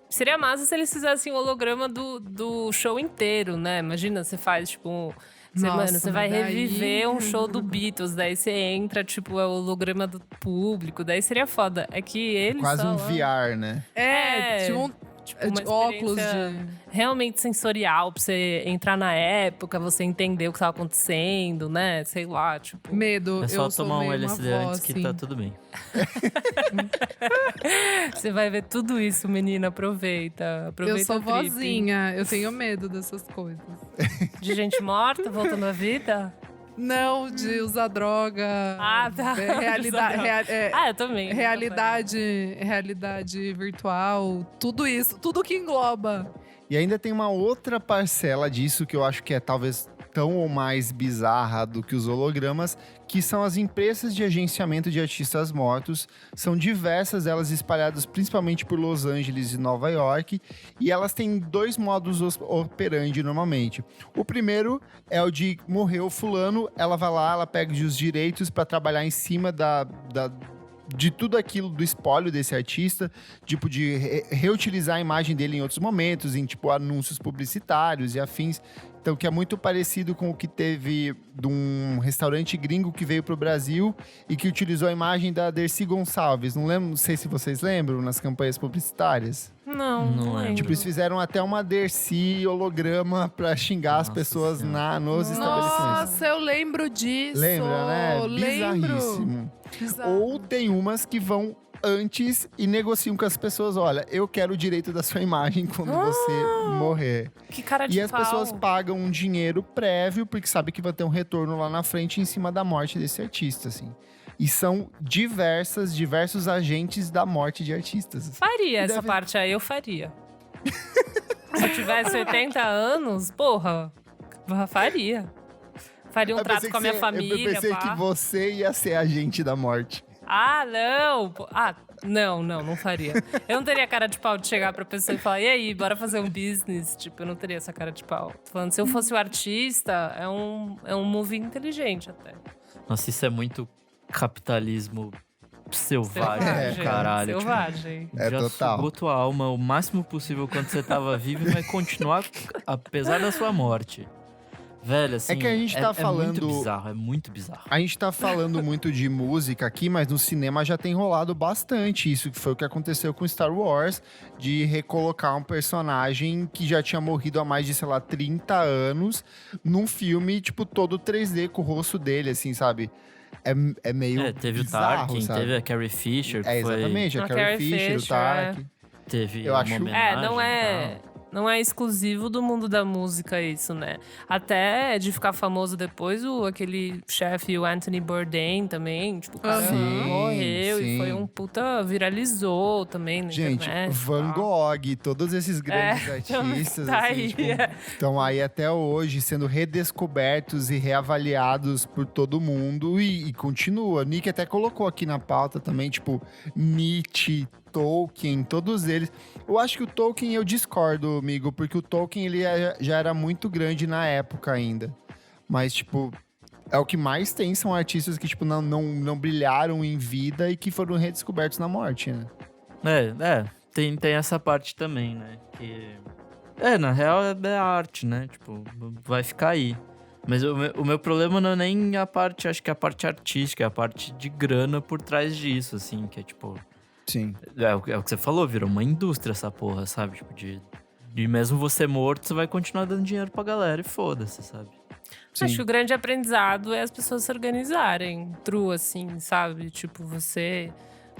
Seria massa se eles fizessem o holograma do show inteiro, né? Imagina, você faz, tipo... Nossa, mano, você vai mas daí- reviver um show do Beatles, daí você entra, tipo, é o holograma do público, daí seria foda. É que eles Quase só um lá- VR, né? É, tipo um tipo, uma de óculos experiência de... realmente sensorial pra você entrar na época, você entender o que tava acontecendo, né? Sei lá, tipo... Medo. é só eu sou tomar um meio uma LSD avó, antes que assim. tá tudo bem. Você vai ver tudo isso, menina. Aproveita. Aproveita Eu sou o trip. vozinha, eu tenho medo dessas coisas. De gente morta voltando à vida? Não, de usar droga. Ah, tá. Realidade, Eu também. realidade virtual, tudo isso, tudo que engloba. E ainda tem uma outra parcela disso que eu acho que é talvez tão ou mais bizarra do que os hologramas, que são as empresas de agenciamento de artistas mortos. São diversas, elas espalhadas principalmente por Los Angeles e Nova York, e elas têm dois modus operandi normalmente. O primeiro é o de morreu fulano, ela vai lá, ela pega os direitos para trabalhar em cima de tudo aquilo do espólio desse artista, tipo de reutilizar a imagem dele em outros momentos, em tipo anúncios publicitários e afins. Então, que é muito parecido com o que teve de um restaurante gringo que veio pro Brasil e que utilizou a imagem da Dercy Gonçalves. Não sei se vocês lembram, nas campanhas publicitárias. Não Não lembro. lembro. Tipo, eles fizeram até uma Dercy holograma pra xingar as Nossa pessoas Senhora. nos estabelecimentos. Nossa, eu lembro disso. Lembra, né? Lembro. Bizarríssimo. Bizarro. Ou tem umas que vão antes e negociam com as pessoas. Olha, eu quero o direito da sua imagem quando você morrer. Que cara de E as pau. pessoas pagam um dinheiro prévio, porque sabe que vai ter um retorno lá na frente em cima da morte desse artista, assim. E são diversos agentes da morte de artistas. Faria essa Deve- parte aí, eu faria. Se eu tivesse 80 anos, porra, faria. Faria um Eu trato pensei com a que minha você- família, Eu pensei pá. que você ia ser agente da morte. Ah, não! Ah, não faria. Eu não teria cara de pau de chegar pra pessoa e falar, e aí, bora fazer um business? Tipo, eu não teria essa cara de pau. Tô falando, se eu fosse o artista, é um move inteligente até. Nossa, isso é muito capitalismo selvagem, caralho. Selvagem. É Já total. sugou tua alma o máximo possível quando você tava vivo e vai continuar apesar da sua morte. Velho, assim, que a gente tá é falando- é muito bizarro. A gente tá falando muito de música aqui, mas no cinema já tem rolado bastante isso, que foi o que aconteceu com Star Wars, de recolocar um personagem que já tinha morrido há mais de, sei lá, 30 anos, num filme, tipo, todo 3D, com o rosto dele, assim, sabe? É meio Teve bizarro, o Tarkin, sabe? teve a Carrie Fisher, que É, foi... exatamente, a A Carrie Carrie Fisher, o Fisher, Tarkin. Teve Eu uma acho- homenagem Não é exclusivo do mundo da música isso, né? Até de ficar famoso depois, aquele chefe, o Anthony Bourdain também, tipo, o cara Sim, morreu sim. e foi um puta, viralizou também na Gente, internet. Van tal. Gogh, todos esses grandes artistas, tá assim, aí, tipo, é. estão aí até hoje sendo redescobertos e reavaliados por todo mundo e continua. Nick até colocou aqui na pauta também, tipo, Nietzsche, Tolkien, todos eles. Eu acho que o Tolkien eu discordo, amigo, porque o Tolkien ele já era muito grande na época ainda. Mas, tipo, é o que mais tem, são artistas que, tipo, não brilharam em vida e que foram redescobertos na morte, né? tem essa parte também, né? Que... na real é a arte, né? Tipo, vai ficar aí. Mas o meu problema não é nem a parte, acho que a parte artística, é a parte de grana por trás disso, assim, que é tipo... Sim. É o que você falou, virou uma indústria essa porra, sabe? Tipo, de mesmo você morto, você vai continuar dando dinheiro pra galera e foda-se, sabe? Acho que o grande aprendizado é as pessoas se organizarem, true, assim, sabe? Tipo, você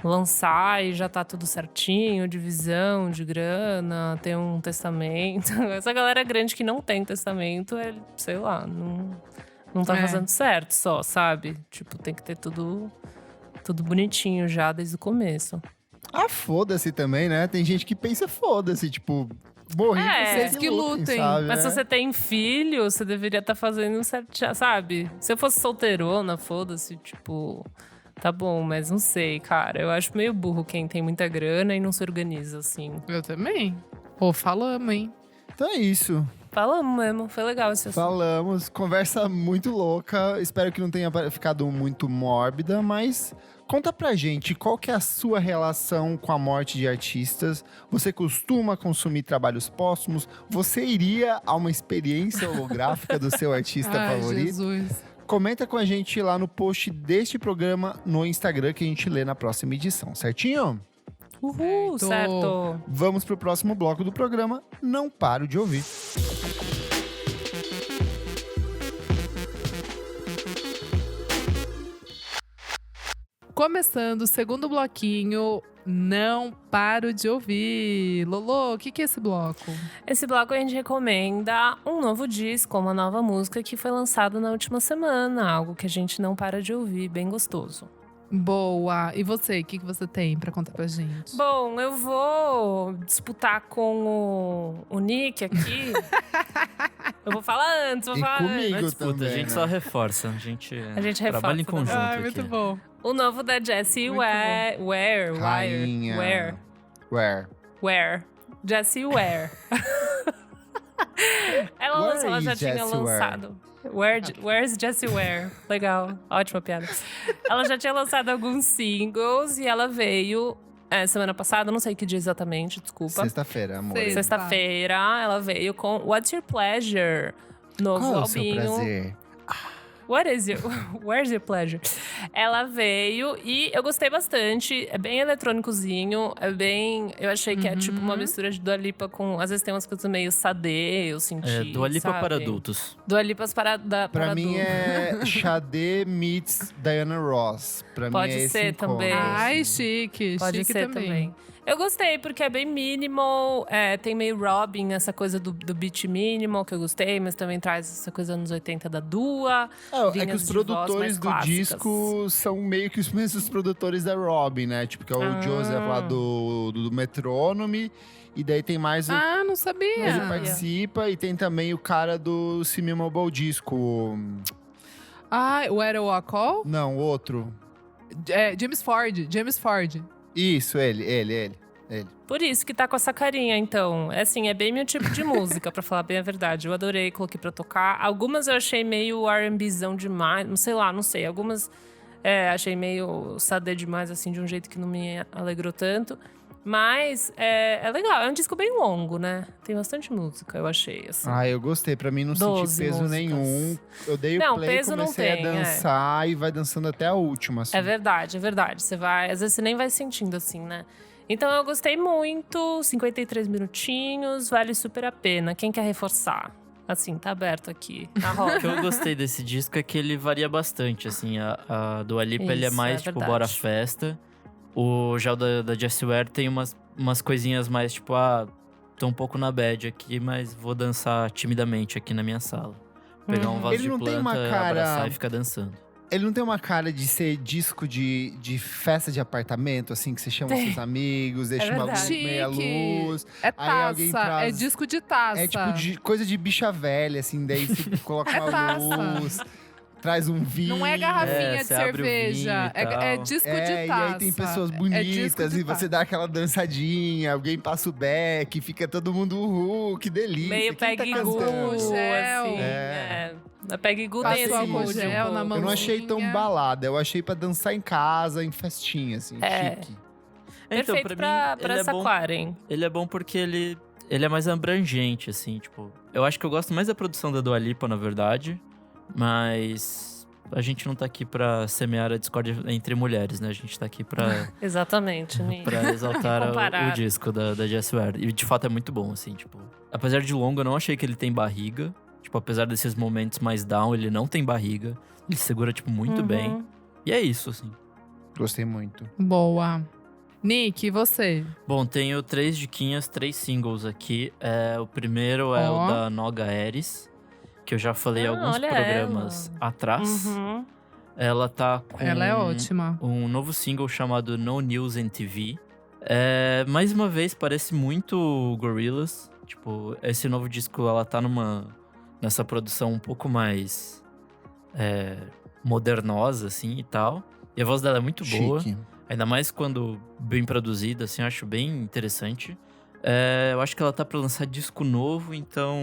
lançar e já tá tudo certinho, divisão de grana, ter um testamento. Essa galera grande que não tem testamento, sei lá, não tá fazendo certo só, sabe? Tipo, tem que ter tudo bonitinho já desde o começo. Ah, foda-se também, né? Tem gente que pensa foda-se, tipo, morri, Vocês que lutem. sabe, Mas né? se você tem filho, você deveria estar fazendo um certo, sabe? Se eu fosse solteirona, foda-se, tipo, tá bom, mas não sei, cara. Eu acho meio burro quem tem muita grana e não se organiza, assim. Eu também. Pô, falamos, hein? Então é isso. Falamos mesmo, foi legal esse assunto. Falamos. Conversa muito louca. Espero que não tenha ficado muito mórbida, mas conta pra gente qual que é a sua relação com a morte de artistas. Você costuma consumir trabalhos póstumos? Você iria a uma experiência holográfica do seu artista Ai, favorito? Jesus. Comenta com a gente lá no post deste programa no Instagram que a gente lê na próxima edição, certinho? Uhul, certo. Vamos pro próximo bloco do programa. Não paro de ouvir. Começando o segundo bloquinho, não paro de ouvir. Lolo, o que é esse bloco? Esse bloco a gente recomenda um novo disco, uma nova música que foi lançada na última semana. Algo que a gente não para de ouvir, bem gostoso. Boa. E você, o que você tem pra contar pra gente? Bom, eu vou disputar com o Nick aqui. Eu vou falar antes, vou E falar comigo. antes. Disputa, também, a gente né? só reforça, a gente trabalha em reforça, conjunto Ai, aqui. muito bom. O novo da Jessie Muito Rainha. Where? Jessie Ware. Ela Where lançou, ela is já tinha Jessie Ware? lançado. Where's Jessie Ware? Legal, ótima piada. Ela já tinha lançado alguns singles e ela veio semana passada, não sei que dia exatamente, desculpa. Sexta-feira, amor. Sexta. Sexta-feira, ela veio com What's Your Pleasure? Novo Qual é o seu albinho. prazer? Where's your pleasure? Ela veio e eu gostei bastante. É bem eletrônicozinho. É bem. Eu achei que é tipo uma mistura de Dua Lipa com. Às vezes tem umas coisas meio sadê, eu senti. Dua Lipa sabe? para adultos. Dua Lipa para Pra mim adultos. é Xadê meets Diana Ross. Pra Pode mim é esse ser encontro, também. Ai, assim. chique. Pode chique ser também. Eu gostei, porque é bem minimal, tem meio Robin, essa coisa do beat minimal, que eu gostei, mas também traz essa coisa anos 80 da Dua. É que linhas os de voz produtores mais do clássicas. disco são meio que os mesmos produtores da Robin, né? Tipo, que é o Joseph lá do Metronome. E daí tem mais o. Ah, não sabia. Ele participa e tem também o cara do Simi Mobile Disco. Ah, o Era Walk All? Não, outro. James Ford. Isso, ele. Por isso que tá com essa carinha, então. É assim, é bem meu tipo de música, pra falar bem a verdade. Eu adorei, coloquei pra tocar. Algumas eu achei meio R&Bzão demais, não sei. Algumas achei meio sadê demais, assim, de um jeito que não me alegrou tanto. Mas é legal, é um disco bem longo, né? Tem bastante música, eu achei, assim. Ah, eu gostei. Pra mim não senti 12 peso músicas. nenhum. Eu dei Não, o play, peso não comecei tem, a dançar e vai dançando até a última, assim. É verdade. Você vai. Às vezes você nem vai sentindo assim, né? Então eu gostei muito. 53 minutinhos, vale super a pena. Quem quer reforçar? Assim, tá aberto aqui. A O roda. que eu gostei desse disco é que ele varia bastante, assim. A Dua Lipa, ele é Isso, mais, é tipo, verdade. bora festa. Já o da Jessie Ware tem umas coisinhas mais, tipo, tô um pouco na bad aqui, mas vou dançar timidamente aqui na minha sala. Pegar um vaso Ele de não tem uma planta, cara- abraçar e ficar dançando. Ele não tem uma cara de ser disco de festa de apartamento, assim, que você chama Tem. seus amigos, deixa uma luz, verdade. meia Chique. luz. É Aí alguém taça, traz- é disco de taça. É tipo coisa de bicha velha, assim, daí você coloca É uma taça. luz, traz um vinho. Não é garrafinha de você abre o cerveja, vinho e é tal. disco É, de e taça. aí tem pessoas É bonitas disco de e você taça. dá aquela dançadinha, alguém passa o beck, fica todo mundo, que delícia. Meio Quem tá Peggy Goo, cantando? gel. assim. É. A Peggy Goo Passa tem o esse álcool mood gel um na pouco. mão. Eu não achei tão Mãozinha. balada, eu achei pra dançar em casa, em festinha, assim, É. chique. Então, Perfeito pra mim, pra ele é essa bom. aquarem. Ele é bom porque ele é mais abrangente, assim, tipo... Eu acho que eu gosto mais da produção da Dua Lipa, na verdade. Mas a gente não tá aqui pra semear a discórdia entre mulheres, né? A gente tá aqui pra, Exatamente, Ni. pra exaltar Comparar. o disco da Jessie Ware. E de fato é muito bom, assim, tipo... Apesar de longo, eu não achei que ele tem barriga. Tipo, apesar desses momentos mais down, ele não tem barriga. Ele segura, tipo, muito Uhum. bem. E é isso, assim. Gostei muito. Boa. Nick, e você? Bom, tenho 3 diquinhas, 3 singles aqui. O primeiro é Ó. o da Noga Ares, que eu já falei em alguns olha programas atrás. Uhum. Ela tá com Ela é ótima. um novo single chamado No News MTV. Mais uma vez, parece muito Gorillaz. Tipo, esse novo disco, ela tá nessa produção um pouco mais modernosa, assim, e tal. E a voz dela é muito boa. Chique. Ainda mais quando bem produzida, assim, eu acho bem interessante. Eu acho que ela tá pra lançar disco novo, então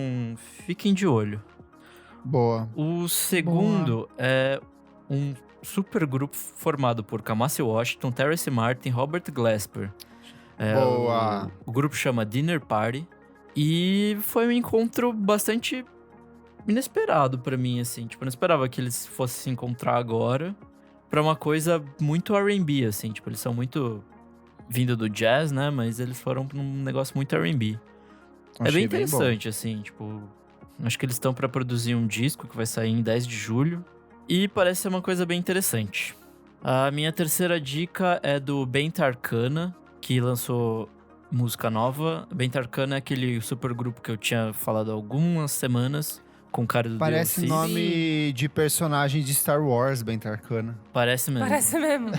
fiquem de olho. Boa. O segundo é um super grupo formado por Kamasi Washington, Terrace Martin, Robert Glasper. Boa. O grupo chama Dinner Party. E foi um encontro bastante inesperado pra mim, assim. Tipo, eu não esperava que eles fossem se encontrar agora. Pra uma coisa muito R&B, assim. Tipo, eles são muito vindo do jazz, né? Mas eles foram pra um negócio muito R&B. É Achei bem bom. interessante, assim. Tipo, acho que eles estão pra produzir um disco que vai sair em 10 de julho. E parece ser uma coisa bem interessante. A minha terceira dica é do Bent Arcana, que lançou música nova. Bent Arcana é aquele supergrupo que eu tinha falado há algumas semanas. Com o cara do Parece DLC. nome de personagem de Star Wars, Bent Arcana. Parece mesmo. Parece mesmo.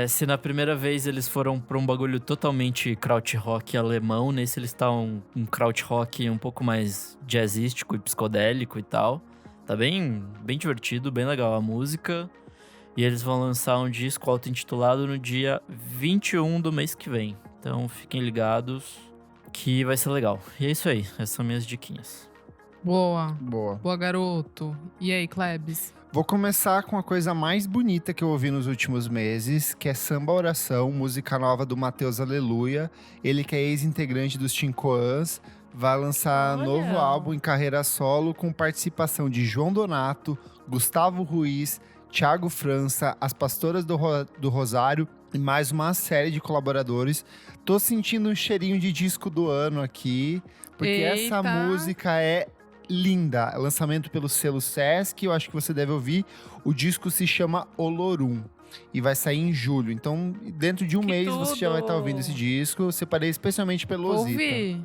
Se na primeira vez eles foram pra um bagulho totalmente krautrock alemão, nesse eles estão um krautrock um pouco mais jazzístico e psicodélico e tal. Tá bem divertido, bem legal a música. E eles vão lançar um disco auto-intitulado no dia 21 do mês que vem. Então fiquem ligados que vai ser legal. E é isso aí, essas são minhas diquinhas. Boa. Boa. Boa, garoto. E aí, Klebs? Vou começar com a coisa mais bonita que eu ouvi nos últimos meses, que é Samba Oração, música nova do Matheus Aleluia. Ele que é ex-integrante dos Cincoãs, vai lançar Olha. novo álbum em carreira solo com participação de João Donato, Gustavo Ruiz, Thiago França, as Pastoras do Rosário e mais uma série de colaboradores. Tô sentindo um cheirinho de disco do ano aqui, porque essa Eita. música é linda. É lançamento pelo selo Sesc, eu acho que você deve ouvir. O disco se chama Olorum e vai sair em julho. Então, dentro de um Que mês você já vai estar tudo! ouvindo esse disco. Eu separei especialmente pelo Ozita. Ouvi.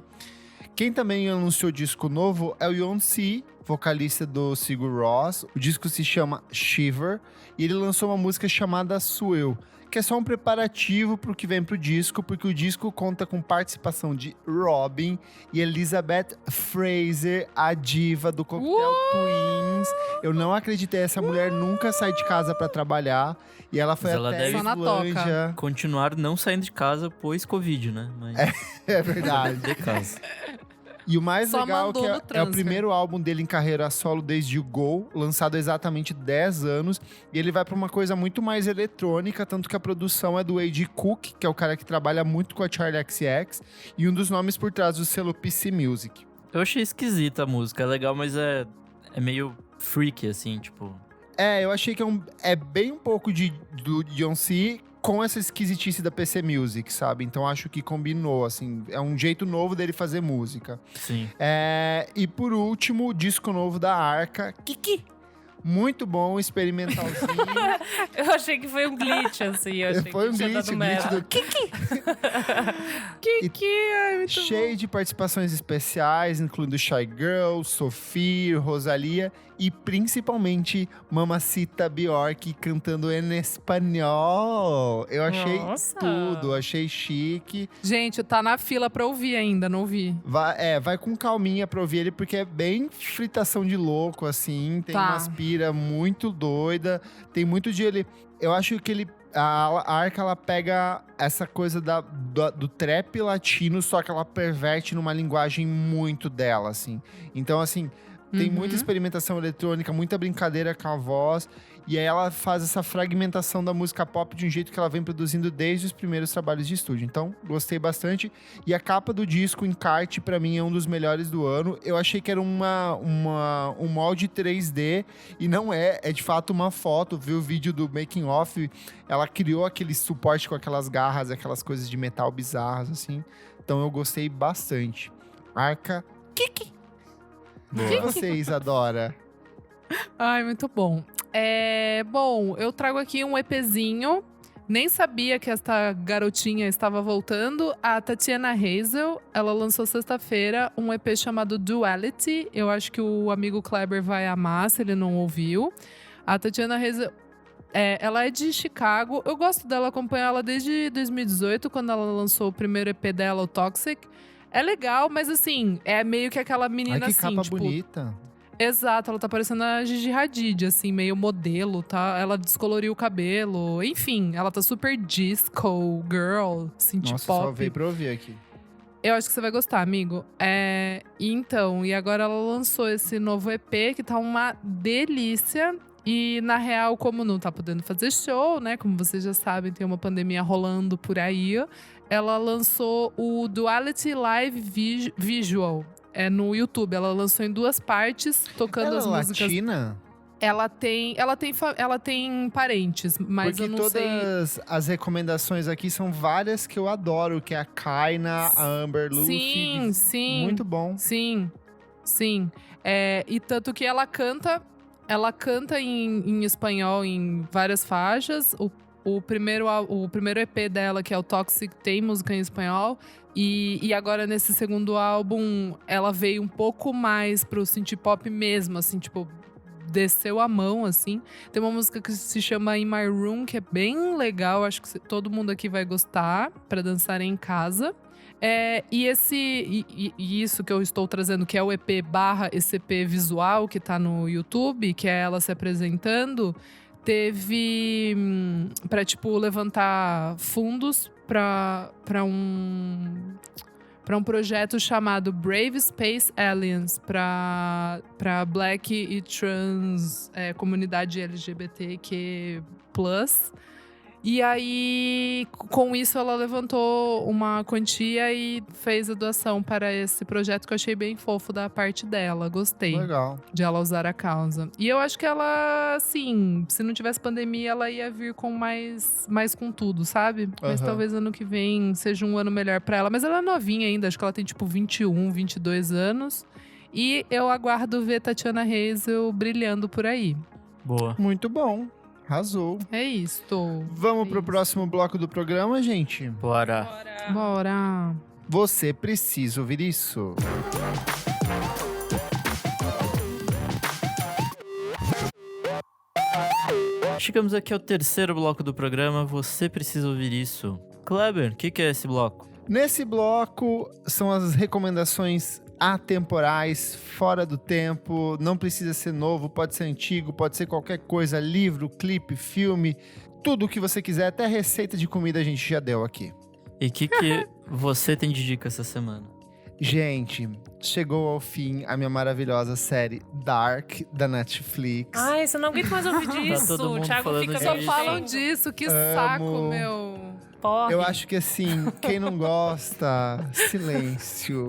Quem também anunciou disco novo é o Beyoncé, vocalista do Sigur Rós. O disco se chama Shiver e ele lançou uma música chamada Swell, que é só um preparativo pro que vem pro disco, porque o disco conta com participação de Robin e Elizabeth Fraser, a diva do Cocktail Twins. Eu não acreditei, essa mulher nunca sai de casa pra trabalhar e ela foi Mas ela até deve- Só na Islândia. Continuar não saindo de casa pois Covid, né? Mas É verdade. de casa. E o mais Só legal é mandou que no é o transfer. primeiro álbum dele em carreira solo desde o Go, lançado há exatamente 10 anos. E ele vai pra uma coisa muito mais eletrônica, tanto que a produção é do A.G. Cook, que é o cara que trabalha muito com a Charli XCX, e um dos nomes por trás do selo PC Music. Eu achei esquisita a música. É legal, mas é meio freaky, assim, tipo... É, eu achei que é bem um pouco do Beyoncé com essa esquisitice da PC Music, sabe? Então acho que combinou, assim. É um jeito novo dele fazer música. Sim. E por último, o disco novo da Arca, Kiki. Muito bom, experimentalzinho. Eu achei que foi um glitch, assim. Eu achei Foi um que tinha glitch, dado o glitch merda. do Kiki. Ai, muito Cheio de participações especiais, incluindo Shy Girl, Sophie, Rosalia e principalmente Mamacita Bjork cantando em espanhol. Eu achei Nossa. tudo, achei chique. Gente, tá na fila pra ouvir ainda, não ouvi. Vai com calminha pra ouvir ele, porque é bem fritação de louco, assim. Tem Tá. umas pira muito doida. Tem muito de ele... Eu acho que ele... A Arca, ela pega essa coisa do trap latino, só que ela perverte numa linguagem muito dela, assim. Então, assim, tem Uhum. muita experimentação eletrônica, muita brincadeira com a voz. E aí ela faz essa fragmentação da música pop de um jeito que ela vem produzindo desde os primeiros trabalhos de estúdio. Então, gostei bastante. E a capa do disco, Encarte, pra mim é um dos melhores do ano. Eu achei que era um molde 3D e não é. É de fato uma foto. Viu o vídeo do making off? Ela criou aquele suporte com aquelas garras, aquelas coisas de metal bizarras, assim. Então eu gostei bastante. Arca, Kiki. E você, Isadora? Ai, muito bom. Bom, eu trago aqui um EPzinho. Nem sabia que esta garotinha estava voltando. A Tatiana Hazel, ela lançou sexta-feira um EP chamado Duality. Eu acho que o amigo Kleber vai amar, se ele não ouviu. A Tatiana Hazel, ela é de Chicago. Eu gosto dela, acompanho ela desde 2018, quando ela lançou o primeiro EP dela, o Toxic. É legal, mas assim, é meio que aquela menina Ai, que assim, capa tipo… bonita. Exato, ela tá parecendo a Gigi Hadid, assim, meio modelo, tá? Ela descoloriu o cabelo, enfim, ela tá super disco, girl, synth Nossa, só pop. veio pra ouvir aqui. Eu acho que você vai gostar, amigo. E agora ela lançou esse novo EP que tá uma delícia. E, na real, como não tá podendo fazer show, né? Como vocês já sabem, tem uma pandemia rolando por aí. Ela lançou o Duality Live Visual. No YouTube. Ela lançou em 2 partes, tocando Ela as é músicas. latina? Ela tem parentes, mas Porque eu não sei. todas as recomendações aqui são várias que eu adoro, que é a Kaina, a Amber Lucy. Sim. Muito bom. Sim. E tanto que ela canta em espanhol em várias faixas. O primeiro EP dela, que é o Toxic, tem música em espanhol. E agora, nesse segundo álbum, ela veio um pouco mais pro synth pop mesmo, assim, tipo… Desceu a mão, assim. Tem uma música que se chama In My Room, que é bem legal. Acho que todo mundo aqui vai gostar, pra dançar em casa. E isso que eu estou trazendo, que é o EP / esse EP visual que tá no YouTube, que é ela se apresentando, teve pra, tipo, levantar fundos pra um projeto chamado Brave Space Aliens pra Black e Trans comunidade LGBTQ+. E aí, com isso, ela levantou uma quantia e fez a doação para esse projeto que eu achei bem fofo da parte dela. Gostei Legal. de ela usar a causa. E eu acho que ela, assim, se não tivesse pandemia, ela ia vir com mais com tudo, sabe? Mas Aham. talvez ano que vem seja um ano melhor pra ela. Mas ela é novinha ainda, acho que ela tem tipo 21, 22 anos. E eu aguardo ver Tatiana Hazel brilhando por aí. Boa. Muito bom. Arrasou. É isso. Vamos pro Isso. próximo bloco do programa, gente? Bora. Bora. Você precisa ouvir isso. Chegamos aqui ao terceiro bloco do programa. Você precisa ouvir isso. Kleber, o que é esse bloco? Nesse bloco são as recomendações atemporais, fora do tempo, não precisa ser novo, pode ser antigo, pode ser qualquer coisa, livro, clipe, filme, tudo o que você quiser, até receita de comida a gente já deu aqui. E o que você tem de dica essa semana? Gente, chegou ao fim a minha maravilhosa série Dark, da Netflix. Ai, você não aguenta mais ouvir disso. todo mundo O Thiago falando fica disso. Só me falam dizendo, disso, que Amo. saco, meu. porre. Eu acho que assim, quem não gosta, silêncio.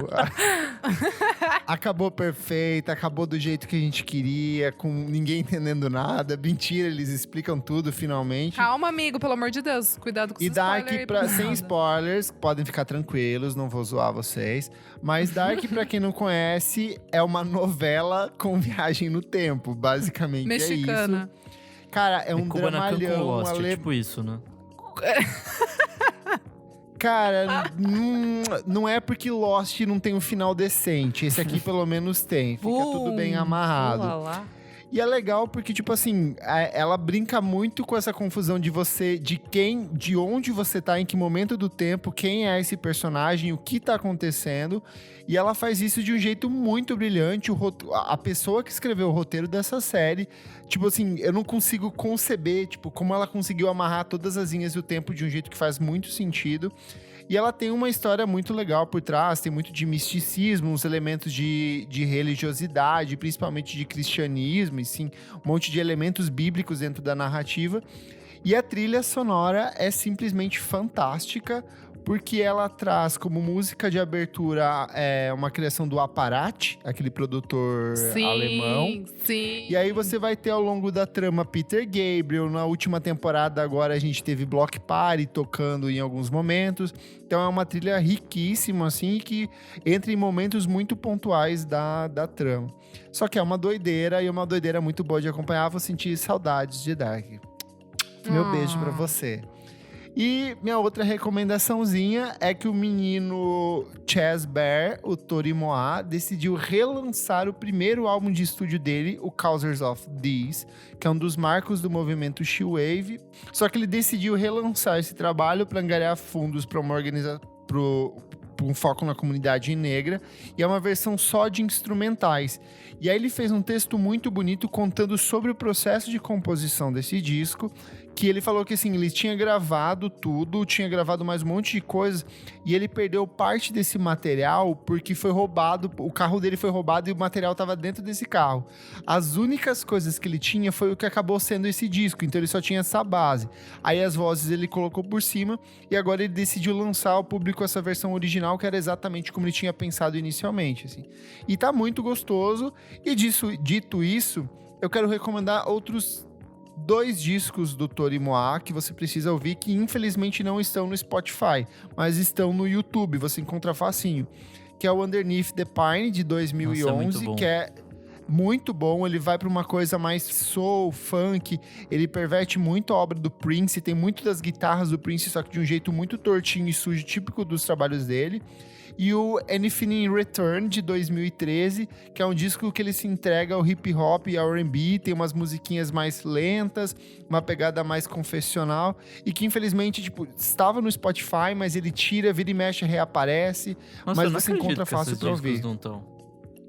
Acabou perfeita, acabou do jeito que a gente queria, com ninguém entendendo nada. Mentira, eles explicam tudo finalmente. Calma, amigo, pelo amor de Deus. Cuidado com E esse Dark, spoiler aí sem nada. spoilers, podem ficar tranquilos, não vou zoar vocês. Mas Dark, pra quem não conhece, é uma novela com viagem no tempo, basicamente é Mexicana. isso. Cara, é um Kubanacan com dramalhão. Lost, tipo isso, né? Cara, não é porque Lost não tem um final decente. Esse aqui pelo menos tem. Fica tudo bem amarrado. Olá lá. E é legal porque, tipo assim, ela brinca muito com essa confusão de você, de onde você tá, em que momento do tempo, quem é esse personagem, o que tá acontecendo. E ela faz isso de um jeito muito brilhante. A pessoa que escreveu o roteiro dessa série, tipo assim, eu não consigo conceber, tipo, como ela conseguiu amarrar todas as linhas do tempo de um jeito que faz muito sentido. E ela tem uma história muito legal por trás, tem muito de misticismo, uns elementos de religiosidade, principalmente de cristianismo, e sim, um monte de elementos bíblicos dentro da narrativa. E a trilha sonora é simplesmente fantástica, porque ela traz como música de abertura uma criação do Apparat, aquele produtor alemão. Sim. E aí você vai ter ao longo da trama Peter Gabriel. Na última temporada agora a gente teve Block Party tocando em alguns momentos. Então é uma trilha riquíssima, assim, que entra em momentos muito pontuais da trama. Só que é uma doideira, e uma doideira muito boa de acompanhar. Vou sentir saudades de Dark. Meu beijo pra você. E minha outra recomendaçãozinha é que o menino Chas Bear, o Tori Moa, decidiu relançar o primeiro álbum de estúdio dele, o Causers of These, que é um dos marcos do movimento She-Wave. Só que ele decidiu relançar esse trabalho para angariar fundos para uma organização, um foco na comunidade negra, e é uma versão só de instrumentais. E aí ele fez um texto muito bonito contando sobre o processo de composição desse disco, que ele falou que assim, ele tinha gravado tudo, tinha gravado mais um monte de coisas, e ele perdeu parte desse material porque foi roubado, o carro dele foi roubado e o material estava dentro desse carro. As únicas coisas que ele tinha foi o que acabou sendo esse disco, então ele só tinha essa base. Aí as vozes ele colocou por cima, e agora ele decidiu lançar ao público essa versão original, que era exatamente como ele tinha pensado inicialmente, assim. E tá muito gostoso, e dito isso, eu quero recomendar outros 2 discos do Tori Moa que você precisa ouvir, que infelizmente não estão no Spotify, mas estão no YouTube, você encontra facinho, que é o Underneath the Pine, de 2011, Nossa, é muito bom. que é muito bom. Ele vai para uma coisa mais soul, funk, ele perverte muito a obra do Prince, tem muito das guitarras do Prince, só que de um jeito muito tortinho e sujo, típico dos trabalhos dele. E o Anything in Return, de 2013, que é um disco que ele se entrega ao hip hop e ao R&B, tem umas musiquinhas mais lentas, uma pegada mais confessional, e que infelizmente, tipo, estava no Spotify, mas ele tira, vira e mexe, reaparece, Nossa, mas eu não você acredito encontra que fácil esses pra discos ouvir. não estão.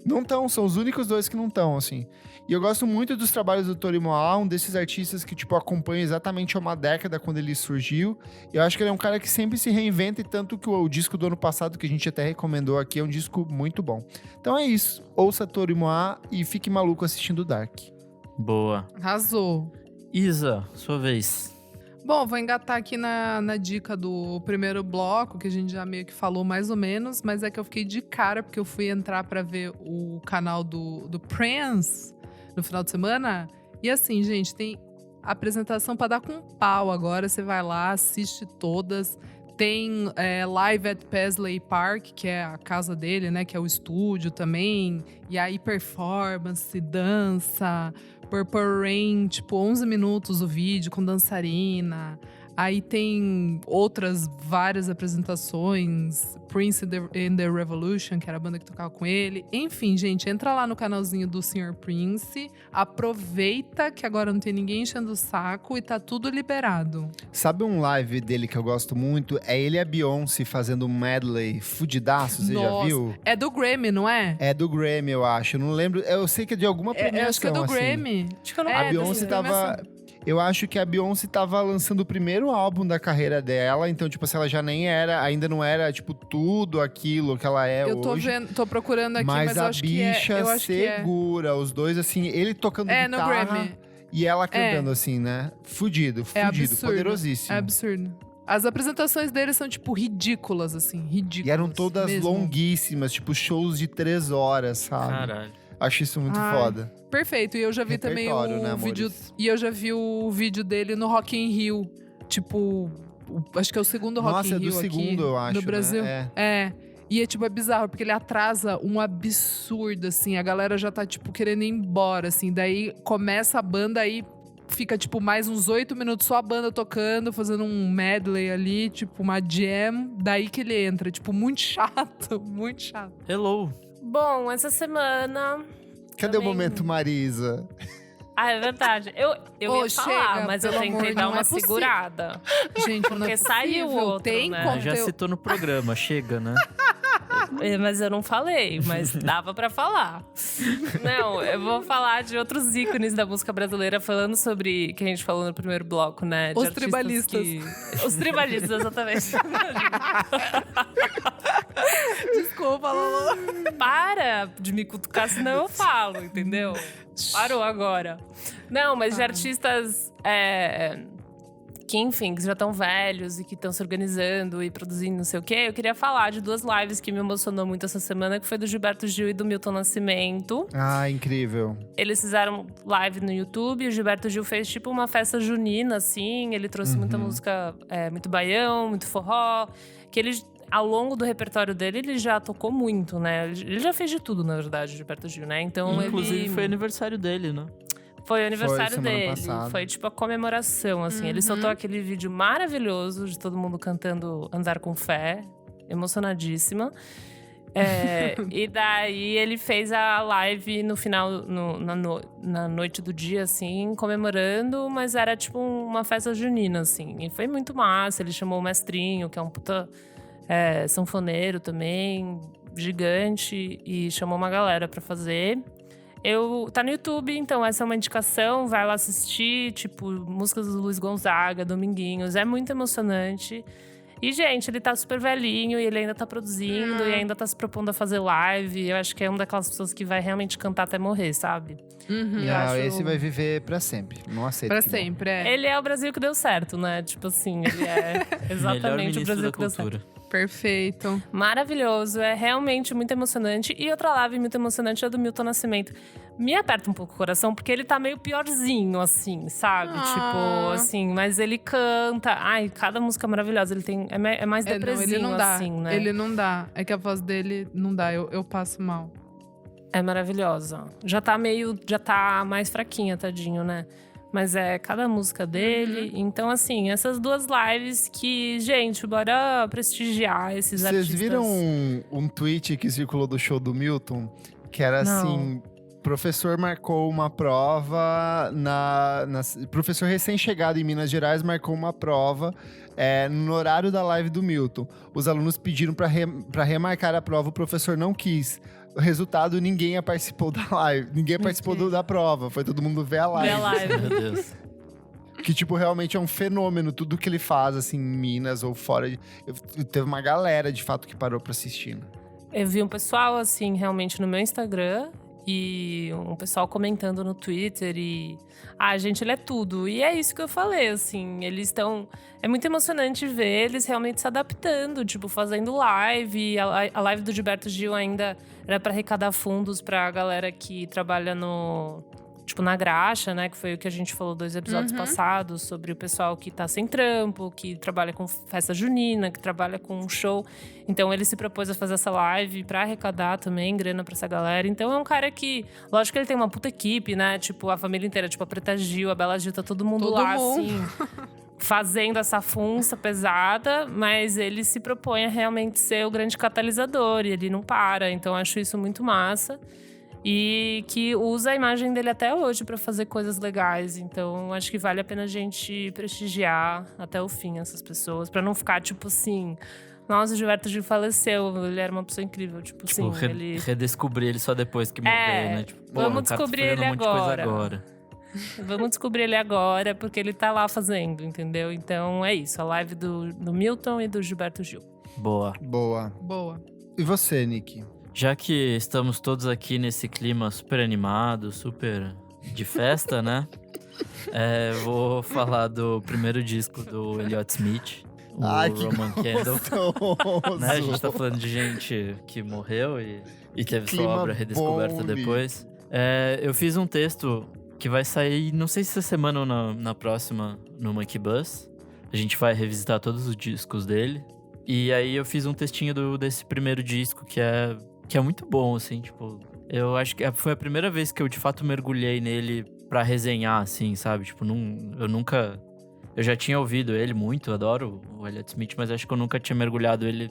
Não estão, são os únicos 2 que não estão, assim. E eu gosto muito dos trabalhos do Tori Moa, um desses artistas que, tipo, acompanha exatamente há uma década quando ele surgiu. Eu acho que ele é um cara que sempre se reinventa, e tanto que o disco do ano passado, que a gente até recomendou aqui, é um disco muito bom. Então é isso. Ouça Tori Moa e fique maluco assistindo Dark. Boa. Arrasou. Isa, sua vez. Bom, vou engatar aqui na dica do primeiro bloco, que a gente já meio que falou mais ou menos, mas é que eu fiquei de cara, porque eu fui entrar pra ver o canal do Prince no final de semana. E assim, gente, tem apresentação pra dar com pau agora. Você vai lá, assiste todas. Tem Live at Paisley Park, que é a casa dele, né? Que é o estúdio também. E aí, performance, dança, Purple Rain, tipo, 11 minutos o vídeo com dançarina. Aí tem outras várias apresentações. Prince and the Revolution, que era a banda que tocava com ele. Enfim, gente, entra lá no canalzinho do Sr. Prince. Aproveita que agora não tem ninguém enchendo o saco e tá tudo liberado. Sabe um live dele que eu gosto muito? É ele e a Beyoncé fazendo um medley fudidaço, você já Nossa, viu? É do Grammy, não é? É do Grammy, eu acho. Eu não lembro. Eu sei que é de alguma premiação, Eu acho que é do assim. Grammy. Acho que eu não A É, Beyoncé dessa tava. Eu acho que a Beyoncé tava lançando o primeiro álbum da carreira dela, então, tipo assim, ela já nem era, ainda não era, tipo, tudo aquilo que ela é Eu tô hoje. tô procurando aqui, mas eu a acho que é. bicha Eu acho que é. segura, os dois, assim, ele tocando É, no guitarra Grammy. e ela cantando, assim, né? Fudido, É fudido, absurdo. poderosíssimo. É absurdo. As apresentações dele são, tipo, ridículas, assim. Ridículas. E eram todas mesmo. longuíssimas, tipo, shows de 3 horas, sabe? Caralho. Acho isso muito Ai. foda. Perfeito. E eu já vi também Repertório, o né, vídeo. amores? E eu já vi o vídeo dele no Rock in Rio. Tipo, acho que é o segundo Rock Nossa, in é do Rio aqui segundo, eu acho, no Brasil. né? É. E é, tipo, é bizarro, porque ele atrasa um absurdo, assim. A galera já tá, tipo, querendo ir embora, assim. Daí começa a banda, aí fica, tipo, mais uns 8 minutos só a banda tocando, fazendo um medley ali, tipo, uma jam. Daí que ele entra. Tipo, muito chato, muito chato. Hello. Bom, essa semana. Cadê o também- momento, Marisa? Ah, é verdade. Eu Ô, ia falar, chega, mas eu pelo tentei amor, dar não uma é possível. segurada. Gente, não é Porque saiu possível. outro, Tem né? como Já ter- citou no programa, chega, né? Mas eu não falei, mas dava pra falar. Não, eu vou falar de outros ícones da música brasileira, falando sobre que a gente falou no primeiro bloco, né? De Os artistas tribalistas. Os tribalistas, exatamente. Desculpa, Lolo. Para de me cutucar, senão eu falo, entendeu? Parou agora. Não, mas de artistas que, enfim, que já estão velhos e que estão se organizando e produzindo não sei o quê. Eu queria falar de 2 lives que me emocionou muito essa semana, que foi do Gilberto Gil e do Milton Nascimento. Ah, incrível. Eles fizeram live no YouTube, o Gilberto Gil fez tipo uma festa junina, assim. Ele trouxe muita música, muito baião, muito forró. Que ele, ao longo do repertório dele, ele já tocou muito, né? Ele já fez de tudo, na verdade, o Gilberto Gil, né? Então Inclusive, ele... foi aniversário dele, né? Foi o aniversário semana dele. passada. Foi tipo a comemoração, assim. Ele soltou aquele vídeo maravilhoso de todo mundo cantando Andar com Fé. Emocionadíssima. E daí ele fez a live no final, na noite do dia, assim, comemorando, mas era tipo uma festa junina, assim. E foi muito massa. Ele chamou o Mestrinho, que é um puta sanfoneiro também, gigante, e chamou uma galera pra fazer. Tá no YouTube, então essa é uma indicação, vai lá assistir, tipo, músicas do Luiz Gonzaga, Dominguinhos, é muito emocionante. E, gente, ele tá super velhinho e ele ainda tá produzindo e ainda tá se propondo a fazer live. Eu acho que é uma daquelas pessoas que vai realmente cantar até morrer, sabe? Eu Ah, acho- esse vai viver pra sempre. Não aceito. Pra que morra. sempre, é. Ele é o Brasil que deu certo, né? Tipo assim, ele é Melhor exatamente o ministro Brasil da que deu certo. cultura. Perfeito. Maravilhoso, é realmente muito emocionante. E outra live muito emocionante é a do Milton Nascimento. Me aperta um pouco o coração, porque ele tá meio piorzinho, assim, sabe? Ah. Tipo, assim, mas ele canta. Ai, cada música maravilhosa. Ele tem. É mais Não, depressivo, ele não dá. assim, né? Ele não dá. É que a voz dele não dá. Eu passo mal. É maravilhosa. Já tá mais fraquinha, tadinho, né? Mas é cada música dele. Então, assim, essas 2 lives que, gente, bora prestigiar esses Vocês artistas. viram um tweet que circulou do show do Milton? Que era Não. assim: professor marcou uma prova professor recém-chegado em Minas Gerais marcou uma prova no horário da live do Milton. Os alunos pediram para remarcar a prova, o professor não quis. O resultado, ninguém participou da live. Ninguém participou da prova. Foi todo mundo ver a live. Ver a live. Meu Deus. Que, tipo, realmente é um fenômeno. Tudo que ele faz, assim, em Minas ou fora. Teve uma galera, de fato, que parou pra assistir. Né? Eu vi um pessoal, assim, realmente no meu Instagram. E um pessoal comentando no Twitter e… gente, ele é tudo. E é isso que eu falei, assim, eles estão… É muito emocionante ver eles realmente se adaptando, tipo, fazendo live. A live do Gilberto Gil ainda era para arrecadar fundos pra galera que trabalha na graxa, né? Que foi o que a gente falou 2 episódios passados, sobre o pessoal que tá sem trampo, que trabalha com festa junina, que trabalha com show. Então ele se propôs a fazer essa live pra arrecadar também grana pra essa galera. Então é um cara que… Lógico que ele tem uma puta equipe, né? Tipo, a família inteira, tipo, a Preta Gil, a Bela Gil, tá todo mundo lá, assim… Fazendo essa funça pesada, mas ele se propõe a realmente ser o grande catalisador. E ele não para, então eu acho isso muito massa. E que usa a imagem dele até hoje pra fazer coisas legais. Então, acho que vale a pena a gente prestigiar até o fim essas pessoas. Pra não ficar, tipo assim… Nossa, o Gilberto Gil faleceu. Ele era uma pessoa incrível. Tipo assim, ele… redescobrir ele só depois que morreu, né? Tipo, vamos descobrir ele agora. Vamos descobrir ele agora, porque ele tá lá fazendo, entendeu? Então, é isso. A live do Milton e do Gilberto Gil. Boa. Boa. E você, Nick? Já que estamos todos aqui nesse clima super animado, super de festa, né? Vou falar do primeiro disco do Elliott Smith, o Roman Candle. Né? A gente tá falando de gente que morreu e teve sua obra redescoberta depois. Eu fiz um texto que vai sair, não sei se essa semana ou na próxima, no Monkey Bus. A gente vai revisitar todos os discos dele. E aí eu fiz um textinho desse primeiro disco que é muito bom, assim, tipo… Eu acho que foi a primeira vez que eu, de fato, mergulhei nele pra resenhar, assim, sabe? Tipo, eu nunca… Eu já tinha ouvido ele muito, adoro o Elliott Smith, mas acho que eu nunca tinha mergulhado ele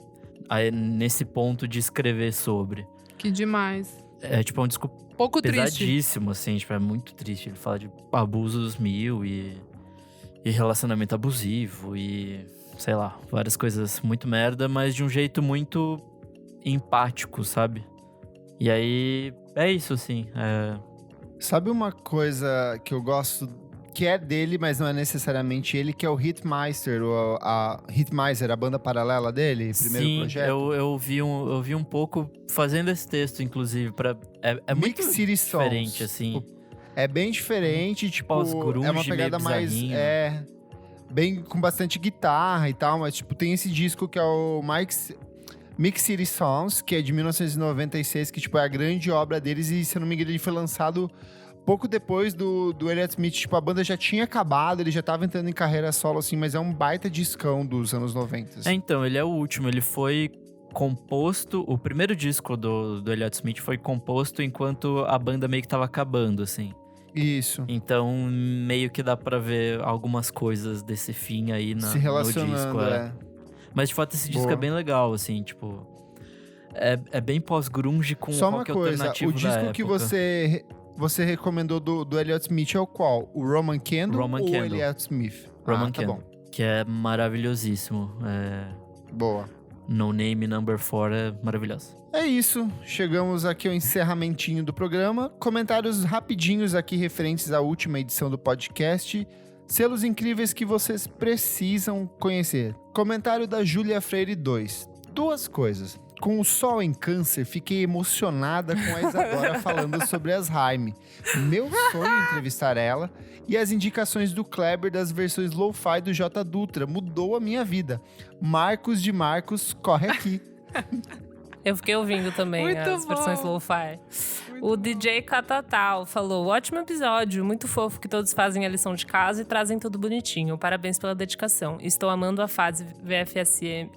nesse ponto de escrever sobre. Que demais. É, tipo, um disco pouco pesadíssimo, assim, tipo, é muito triste. Ele fala de abusos mil e relacionamento abusivo e… sei lá, várias coisas muito merda, mas de um jeito muito empático, sabe? E aí, é isso, assim. Sabe uma coisa que eu gosto, que é dele, mas não é necessariamente ele, que é o Hitmeister, a Hitmeister, a banda paralela dele, primeiro projeto? Sim, eu vi um pouco fazendo esse texto, inclusive, é muito City diferente, Songs. assim. É bem diferente, tipo, é uma pegada mais… bem com bastante guitarra e tal, mas tipo, tem esse disco que é o Mix City Songs, que é de 1996, que tipo, é a grande obra deles, e se eu não me engano ele foi lançado pouco depois do Elliott Smith. Tipo, a banda já tinha acabado, ele já tava entrando em carreira solo, assim, mas é um baita discão dos anos 90. Então, ele é o último, ele foi composto, o primeiro disco do Elliott Smith foi composto enquanto a banda meio que tava acabando, assim. Isso. Então, meio que dá pra ver algumas coisas desse fim aí se relacionando, no disco. Mas, de fato, esse disco é bem legal, assim, tipo… É bem pós-grunge com só rock uma coisa, alternativo o disco da que época. você recomendou do Elliott Smith é o qual? O Roman Candle ou o Elliott Smith? Roman tá Candle, bom. Que é maravilhosíssimo. Boa. No Name Number 4 é maravilhoso. É isso, chegamos aqui ao encerramentinho do programa. Comentários rapidinhos aqui referentes à última edição do podcast. Selos incríveis que vocês precisam conhecer. Comentário da Júlia Freire 2. 2 coisas. Com o Sol em Câncer, fiquei emocionada com a Isadora falando sobre as Haim. Meu sonho é entrevistar ela. E as indicações do Kleber das versões lo-fi do J. Dutra mudou a minha vida. Marcos de Marcos, corre aqui. Eu fiquei ouvindo também Muito as versões bom. lo-fi. O DJ Catatal falou: ótimo episódio, muito fofo que todos fazem a lição de casa e trazem tudo bonitinho. Parabéns pela dedicação. Estou amando a fase VFSM.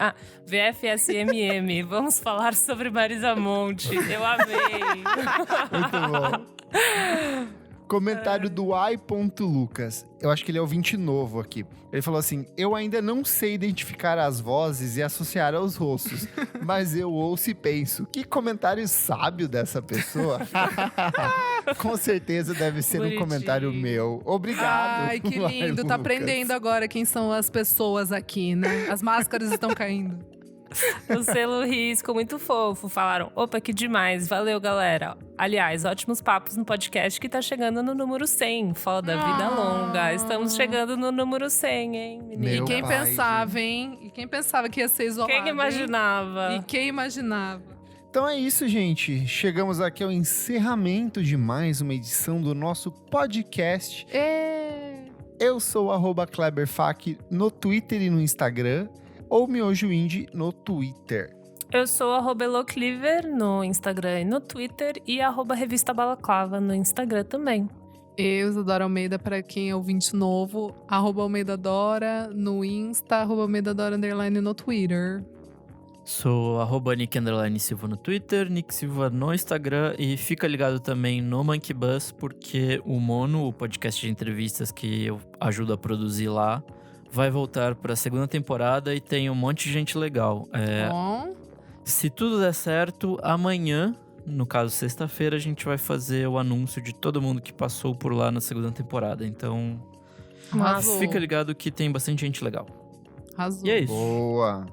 VFSMM. Vamos falar sobre Marisa Monte. Eu amei. Muito bom. Comentário do Lucas. Eu acho que ele é ouvinte novo aqui. Ele falou assim: eu ainda não sei identificar as vozes e associar aos rostos, mas eu ouço e penso, que comentário sábio dessa pessoa. Com certeza deve ser Bonitinho. um comentário meu. Obrigado. Ai, que lindo. Tá aprendendo agora quem são as pessoas aqui, né? As máscaras estão caindo. O selo Risco, muito fofo. Falaram: opa, que demais. Valeu, galera. Aliás, ótimos papos no podcast que tá chegando no número 100. Foda, vida longa. Estamos chegando no número 100, hein, menino? Meu E quem pai, pensava, hein? E quem pensava que ia ser isolado? Quem imaginava? Hein? E quem imaginava? Então é isso, gente. Chegamos aqui ao encerramento de mais uma edição do nosso podcast. Eu sou o @KleberFac no Twitter e no Instagram, ou MiojoIndie no Twitter. Eu sou @Elocliver no Instagram e no Twitter e @Revista Balaclava no Instagram também. Eu, Isadora Almeida, pra quem é ouvinte novo, @AlmeidaDora no Insta, @AlmeidaDora_ no Twitter. Sou @Nick_Silva no Twitter, Nick Silva no Instagram e fica ligado também no Monkey Bus, porque o Mono, o podcast de entrevistas que eu ajudo a produzir lá, vai voltar para a segunda temporada e tem um monte de gente legal. Bom, Se tudo der certo, amanhã, no caso sexta-feira, a gente vai fazer o anúncio de todo mundo que passou por lá na segunda temporada. Então, arrasou. fica ligado que tem bastante gente legal. Arrasou. E é isso. Boa!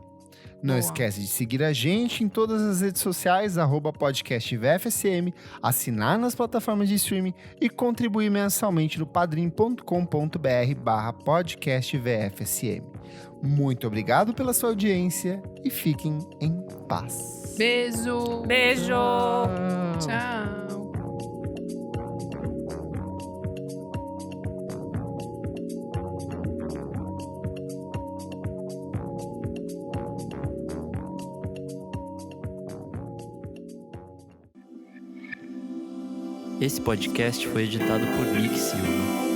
Não Boa. esquece de seguir a gente em todas as redes sociais, @podcastvfsm, assinar nas plataformas de streaming e contribuir mensalmente no padrim.com.br/podcastvfsm. Muito obrigado pela sua audiência e fiquem em paz. Beijo. Beijo! Tchau. Esse podcast foi editado por Nick Silva.